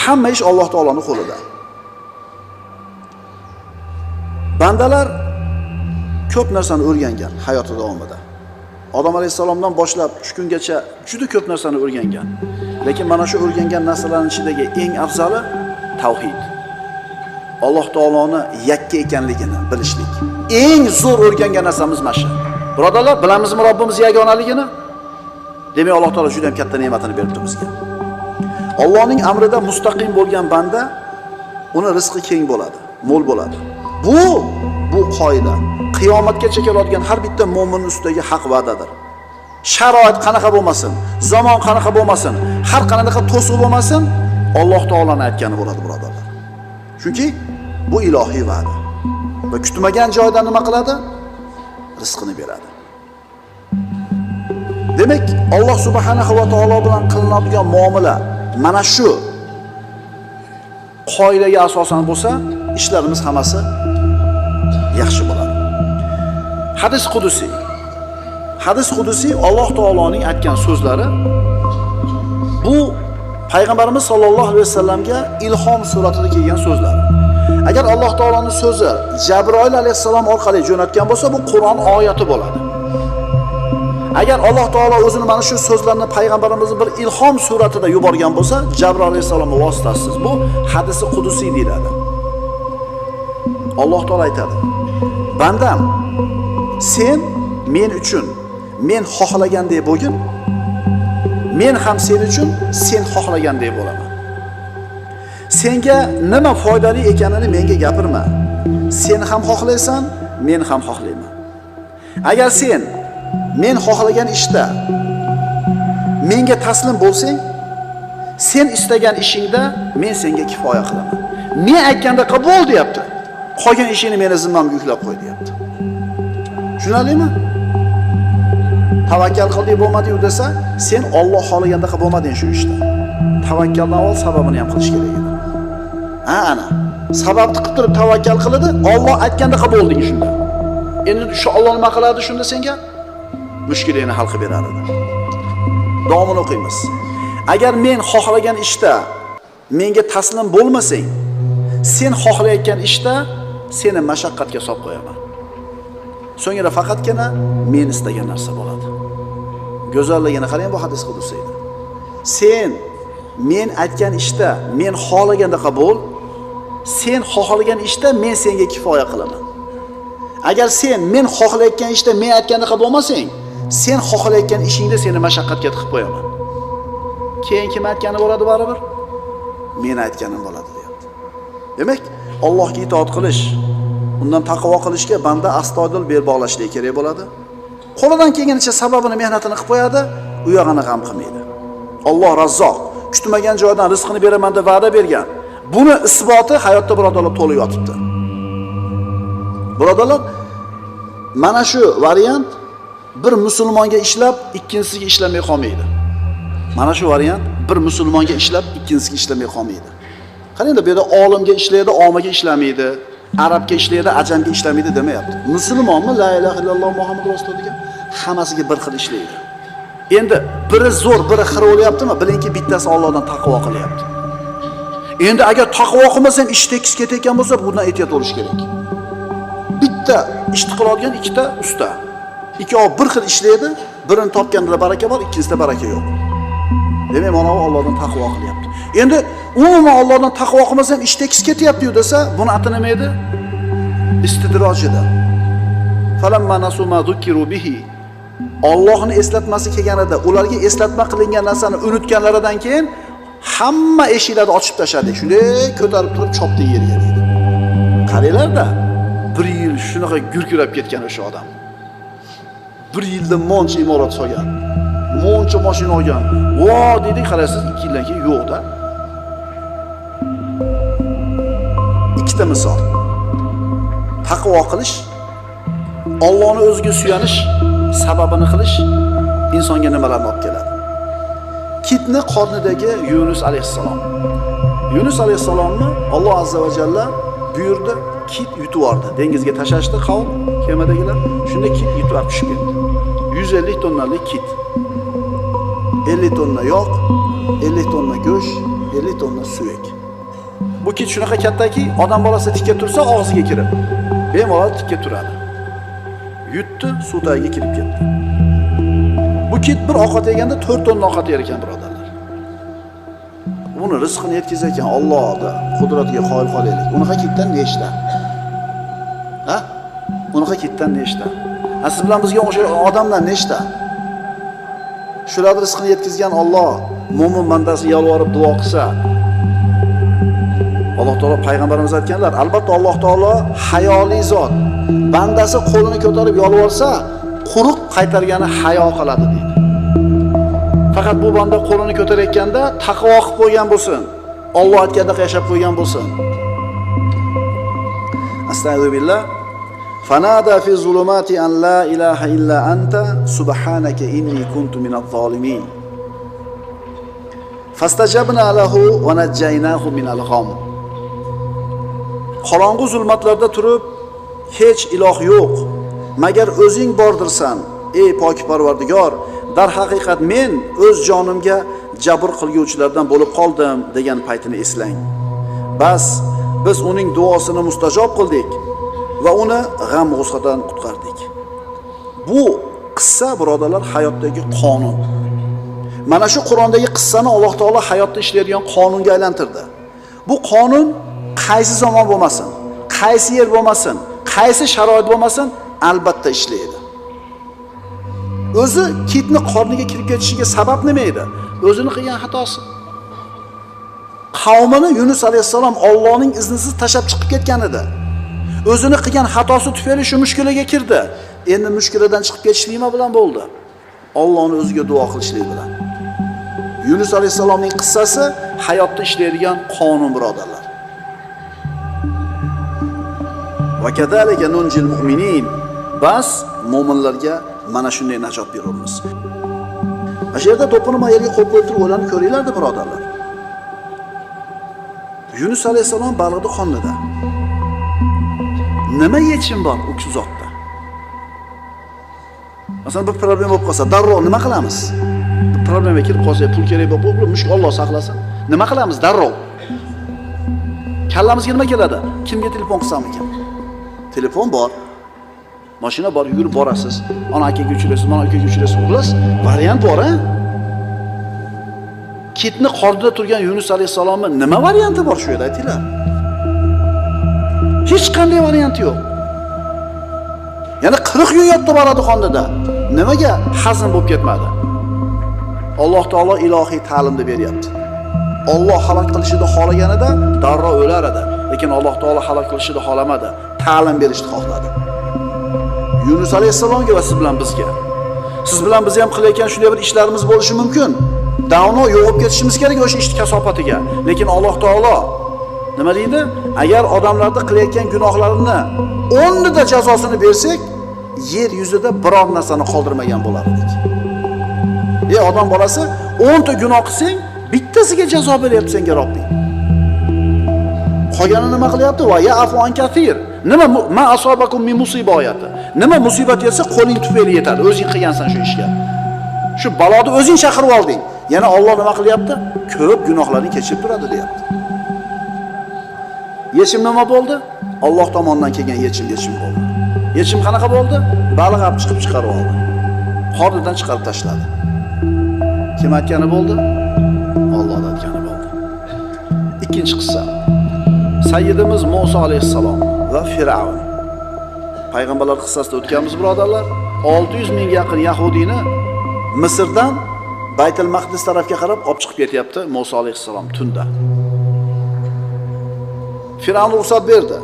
Hamma ish Alloh taoloning qo'lida. Bandalar ko'p narsani o'rgangan hayoti davomida. Odam alayhisalomdan boshlab shu kungacha juda ko'p narsani o'rgangan. Lekin mana shu o'rgangan narsalarning ichidagi eng afzali tavhid. Alloh taoloni yakka ekanligini bilishlik. Eng zo'r o'rgangan narsamiz mana shu. Birodarlar, bilamizmi Robbimiz yagonaligini? Demak, Alloh taolo juda ham katta ne'matini beribdi bizga. Allohning amrida mustaqim bo'lgan banda uni rizqi keng bo'ladi, mo'l bo'ladi. Bu qoida. Qiyomatgacha keladigan har bitta mu'min ustidagi haq va'dadir. Sharoit qanaqa bo'lmasin, zamon qanaqa bo'lmasin, har qanaqa to'siq bo'lmasin, Alloh taolaning aytgani bo'ladi, birodarlar. Chunki bu ilohiy va'da. Va kutmagan joyda nima qiladi? Rizqini beradi. Demak, Alloh subhanahu va taolo bilan qilinadigan muomala mana shu qoidaga asosan bo'lsa, ishlarimiz hammasi yaxshi bo'ladi. Hadis qudusiy Alloh taoloning aytgan so'zlari bu payg'ambarimiz sollallohu alayhi vasallamga ilhom suratida kelgan so'zlar. Agar Alloh taoloning so'zi Jabroil alayhisalom orqali jo'natgan bo'lsa, bu Qur'on oyati bo'ladi. Agar Alloh taolo o'zini mana shu so'zlarni payg'ambarimizni bir ilhom suratida yuborgan bo'lsa, Jabroil alayhisalomning vositasiz bu hadisi qudusiy deyiladi. Alloh taolo aytadi: "Bandam, sen men uchun men xohlaganday bo'lgin, men ham sen uchun sen xohlaganday bo'laman. Senga nima foydali ekanini menga gapirma. Sen ham xohlaysan, men ham xohlayman. Agar sen men xohlagan ishda menga taslim bo'lsang, sen istagan ishingda men senga kifoya qilaman. Men aytganda qabul deyapti. Qolgan ishini meni zimmamga yuklab qo'y deyapti. Tushunarlimi? Tavakkal qilding bo'lmadi-yu desa, sen Alloh xohlaganda bo'lmading shu ishda. Tavakkaldan avval sababini ham qilish kerak edi. Ana, sababni qilib turib tavakkal qiladi, Alloh aytganda qabul bo'lding shunda. Endi shu Alloh nima qiladi shunda senga? Mushkulingni hal qilib beradi. Davomini o'qiymiz. Agar men xohlagan ishda menga taslim bo'lmasang, sen xohlayotgan ishda seni mashaqqatga solib qo'yaman. So'ngra faqatgina men istagan narsa bo'ladi. Go'zalligini qarang bu hadis qudusiyda. Sen men aytgan ishda men xohlaganda qabul, sen xohlagan ishda men senga kifoya qilaman. Agar sen men xohlayotgan ishda men aytganda qabul bo'lmasang, sen xohlayotgan ishingda seni mashaqqatga tiqib qo'yaman. Keyin kim aytgani bo'ladi baribir? Men aytganim bo'ladi deyapti. Demak, Allohga itoat qilish, undan taqvo qilishga banda astoydil bel bog'lashligi kerak bo'ladi. Qo'lidan kelganicha sababini, mehnatini qilib qo'yadi, u yog'ini g'am qilmaydi. Alloh Razzoq, kutmagan joydan rizqini beraman deb va'da bergan. Buni isboti hayotda birodarlar to'liq yotibdi. Birodarlar, mana shu variant bir musulmonga ishlab, ikkinchisiga ishlamay qolmaydi. Mana shu variant bir musulmonga ishlab, ikkinchisiga ishlamay qolmaydi. Qarangda, bu yerda olimga ishlaydi, omaga ishlamaydi, arabga ishlaydi, ajamga ishlamaydi demayapti. Musulmonmi la ilaha illalloh Muhammad rasululloh degan hammasiga bir xil ishlaydi. Endi biri zo'r, biri xira bo'lyaptimi? Bilingki, bittasi Allohdan taqvo qilyapti. Endi agar taqvo qilmasang, ish tekis ketayotgan bo'lsa, bundan ehtiyot bo'lish kerak. Bitta ishni qiladigan ikkita usta. Ikkovi bir xil ishlaydi, birini topganda baraka bor, ikkinchisida baraka yo'q. Demak, mana Allohdan taqvo qilyapti. Endi umuman Allohdan taqvo qilmasam ish tekis ketyapti desa, buni ati nima edi? Istidrojida. Falamma nasu ma zukiru bihi. Allohni eslatmasi kelganida, ularga eslatma qilingan narsani unutganlaridan keyin hamma eshiklarni ochib tashladi. Shunday ko'tarib turib chopdi yerga dedi. Qaranglar-da, 1 yil shunaqa gurkirab ketgan o'sha odam. 1 yilda moncha imorat solgan. Moncha mashina olgan. Vo dedik, qarasiz 2 yildan keyin yo'qda. Ikkita misol. Taqvo qilish, Allohni o'ziga suyanish, sababini qilish insonga nimalarni olib keladi. Kitni qornidagi Yunus alayhissalom. Yunus alayhissalomni Alloh azza va jalla buyurdi, kit yutib yubordi. Dengizga tashashdi qavm, kemadagilar. Shunda kit yutib tushib ketdi. 150 tonnalik kit. 50 tonna yog', 50 tonna go'sht, 50 tonna suyak. Bu kit shunaqa kattaki, odam bolasi tikka tursa og'ziga kirib, bemalol tikka turadi. yutdi, suv tagiga kirib ketdi. Bu kit bir ovqat yeganda 4 tonna ovqat yer ekan, birodarlar. Uni rizqini yetkazar ekan Allohning qudratiga qoyil qolaylik. Unaqa kitdan nechta? Ha? Unaqa kitdan nechta? Siz bilan bizga o'sha odamlar nechta? Shular rizqini yetkazgan Alloh mo'min bandasi yalvorib duo qilsa, Alloh taolo payg'ambarimiz aytganlar, albatta Alloh taolo hayoli zot. Bandasi qo'lini ko'tarib yalvorsa, quruq qaytargani hayo qiladi deydi. Faqat bu banda qo'lini ko'tarayotganda taqvo qilib qo'ygan bo'lsin. Alloh aytgandek yashab qo'ygan bo'lsin. Astagfirullah. Fanada fi zulumati an la ilaha illa anta subhanaka inni kuntu minadh zolimin. Fastajabna lahu wa najjaynahu minal gham. Qorong'u zulmatlarda turib, hech iloh yo'q, magar o'zing bordirsan, ey pok Parvardigor. Dar haqiqat men o'z jonimga jabr qilguvchilardan bo'lib qoldim degan paytini eslang. Bas, biz uning duosini mustajob qildik va uni g'am g'ussadan qutqardik. Bu qissa, birodarlar, hayotdagi qonun. Mana shu Qur'ondagi qissani Alloh taolo hayotda ishlaydigan qonunga aylantirdi. Bu qonun qaysi zamon bo'lmasin, qaysi yer bo'lmasin, qaysi sharoit bo'lmasin, albatta ishlaydi. O'zi kitni qorniga kirib ketishiga sabab nima edi? O'zini qilgan xatosi. Qavmini Yunus alayhisalom Allohning iznisiz tashab chiqib ketgan edi. O'zini qilgan xatosi tufayli shu mushkulaga kirdi. Endi mushkuladan chiqib ketishlik nima bilan bo'ldi? Allohning o'ziga duo qilishlik bilan. Yunus alayhisalomning qissasi hayotda ishlaydigan qonun, birodarlar. Va kadalika nunjil mu'minin. Bas mo'minlarga mana shunday najot beramiz. Shu yerda to'pini yerga qo'yib turib o'ylanib ko'ringlar-da, birodarlar. Yunus alayhisalom balig'ni qonida. Nima yechim bor u zotda? Masalan, bir problem bo'lib qolsa, darrov nima qilamiz? Bir problemga kirib qolsa, pul kerak bo'lib, mushk Alloh saqlasin. Nima qilamiz darrov? Kallamizga nima keladi? Kimga telefon qilsam ekan? Telefon bor. Mashina bor, yugurib borasiz. Ona akaga uchraysiz, mana akaga uchraysiz. Xullas, variant bor-a? Kitni qornida turgan Yunus alayhisalomning nima varianti bor shu yerda aytinglar? Hech qanday varianti yo'q. Yana 40 kun yotdi boradi qonida. Nimaga hazm bo'lib ketmadi? Alloh taolo ilohiy ta'limni beryapti. Alloh halok qilishni xohlaganida darrov o'lar edi, lekin Alloh taolo halok qilishni xohlamadi, ta'lim berishni xohladi. Yunus alayhisalomga va siz bilan bizga. Siz bilan biz ham qilayotgan shunday bir ishlarimiz bo'lishi mumkin. Davno yo'qib ketishimiz kerak o'sha ishning kasofatiga. Lekin Alloh taolo nima deydi? Agar odamlarning qilayotgan gunohlarini 10 da jazosini bersak, yer yuzida biror narsani qoldirmagan bo'lar edik. Odam bolasi 10 ta gunoh qilsang, bittasiga jazo beryapti senga Robbing. Qolganini nima qilyapti? Va ya'fu an katir. Nima ma asobakum min musiboyati. Nima musibat yetsa qo'ling tufayli yetadi. O'zing qilgansan shu ishga. Shu baloni o'zing chaqirib olding. Yana Alloh nima qilyapti? Ko'p gunohlarni kechirib turadi, deyapti. Yechim nima bo'ldi? Alloh tomonidan kelgan yechim bo'ldi. Yechim qanaqa bo'ldi? Baliq olib chiqib chiqarib oldi. Qornidan chiqarib tashladi. Kim aytgani bo'ldi? Alloh aytgani bo'ldi. Ikkinchi qissa. Sayyidimiz Musa alayhissalom va Firavn. Payg'ambarlar qissasida o'tganmiz, birodarlar. 600 mingga yaqin yahudiyni Misrdan Baytul Maqdis tarafga qarab olib chiqib ketyapti Musa alayhissalom tunda. Firavn ruxsat berdi.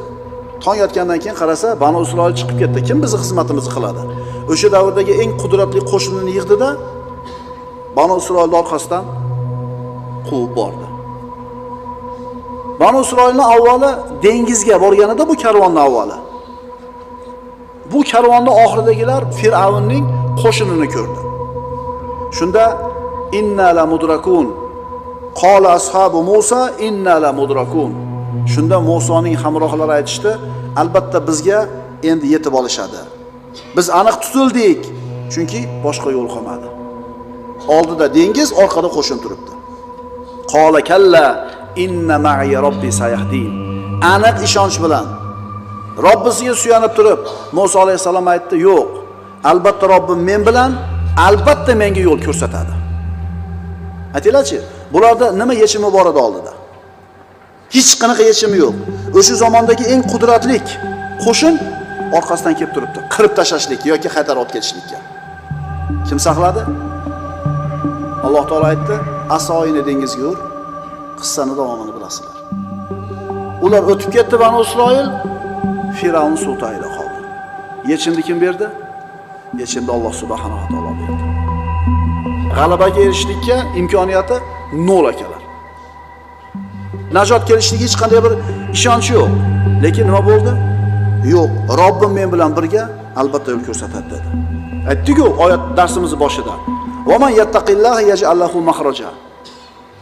Tong yotgandan keyin qarasa, Banu Isroil chiqib ketdi. Kim bizni xizmatimizni qiladi? O'sha davrdagi eng qudratli qo'shinni yig'di-da, Banu Isroilni orqasidan quvib bordi. Banu Isroilni avvali dengizga borganida bu karvonning avvali. Bu karvonning oxiridagilar Firavnning qo'shinini ko'rdi. Shunda inna la mudrakun. Qala ashabu Musa inna la mudrakun. Shunda Musoning hamrohlari aytishdi, albatta bizga endi yetib olishadi. Biz aniq tutildik, chunki boshqa yo'l qolmadi. Oldida dengiz, orqada qo'shin turibdi. Qala kalla inna ma'i robbi sayahdin. Aniq ishonch bilan Robbisiga suyanib turib, Musa alayhisalom aytdi, yo'q. albatta Robbim men bilan albatta menga yo'l ko'rsatadi. Aytinglarchi, bularda nima yechimi bor edi oldida? Hech qanaqa yechimi yo'q. O'sha zamondagi eng qudratli qo'shin orqasidan kelib turibdi, qirib tashlashlik yoki qaytarib olib ketishlikka. Kim saqladi? Alloh taolo aytdi, asoyini dengizga ur, qissani davomini bilasizlar. Ular o'tib ketdi Banu Isroil, Firavn suv tagida qoldi. Yechimni kim berdi? Yechimni Alloh subhanahu va taolo berdi. G'alabaga erishishlikka imkoniyati nol akalar. Najot kelishlik hech qanday bir ishonch yo'q. Lekin nima bo'ldi? Yo'q, Robbim men bilan birga albatta yo'l ko'rsatadi dedi. Aytdik-ku oyat darsimiz boshida. Va man yattaqillaha yaj'al lahu makhraja.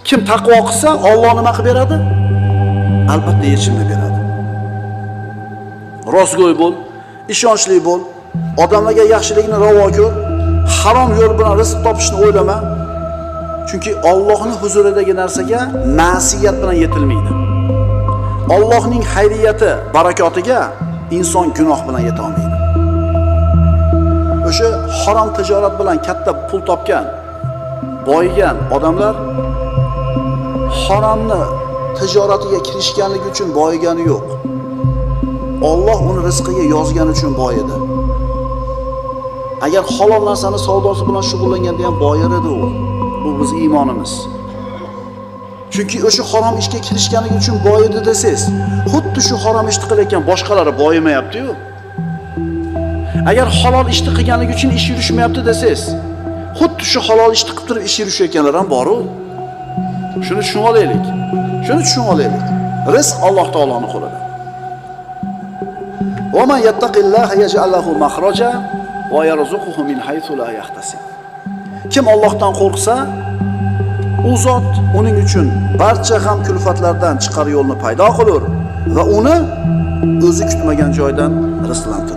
Kim taqvo qilsa, Alloh nima qilib beradi? Albatta yechimni beradi. Rostgo'y bo'l, ishonchli bo'l, odamlarga yaxshilikni ravo ko'r, harom yo'l bilan rizq topishni o'ylama. Chunki Allohning huzuridagi narsaga ma'siyat bilan yetilmaydi. Allohning xayriyati, barakotiga inson gunoh bilan yeta olmaydi. O'sha harom tijorat bilan katta pul topgan, boyigan odamlar haromni tijoratiga kirishganligi uchun boyigani yo'q. Alloh uni rizqiga yozgani uchun boyidi. Agar halol narsani savdosi bilan shug'ullanganda ham boyir edi u. Bu bizning iymonimiz. Chunki o'sha harom ishga kirishganligi uchun boyidi desangiz, xuddi shu harom ishni qilayotgan boshqalari boyimayapti-yu. Agar halol ishni qilganligi uchun ish yurishmayapti desangiz, xuddi shu halol ishni qilib turib ish yurishayotganlar ham bor-ku. Shuni tushunib olaylik. Rizq Alloh taoloning qo'lida. Va man yattaqillaha yaj'al lahu makhraja va yarzuquhu min haythu la yahtasib. Kim Allohdan qo'rqsa, u zot uning uchun barcha g'am kulfatlardan chiqar yo'lni paydo qilur va uni o'zi kutmagan joydan rizqlantiradi.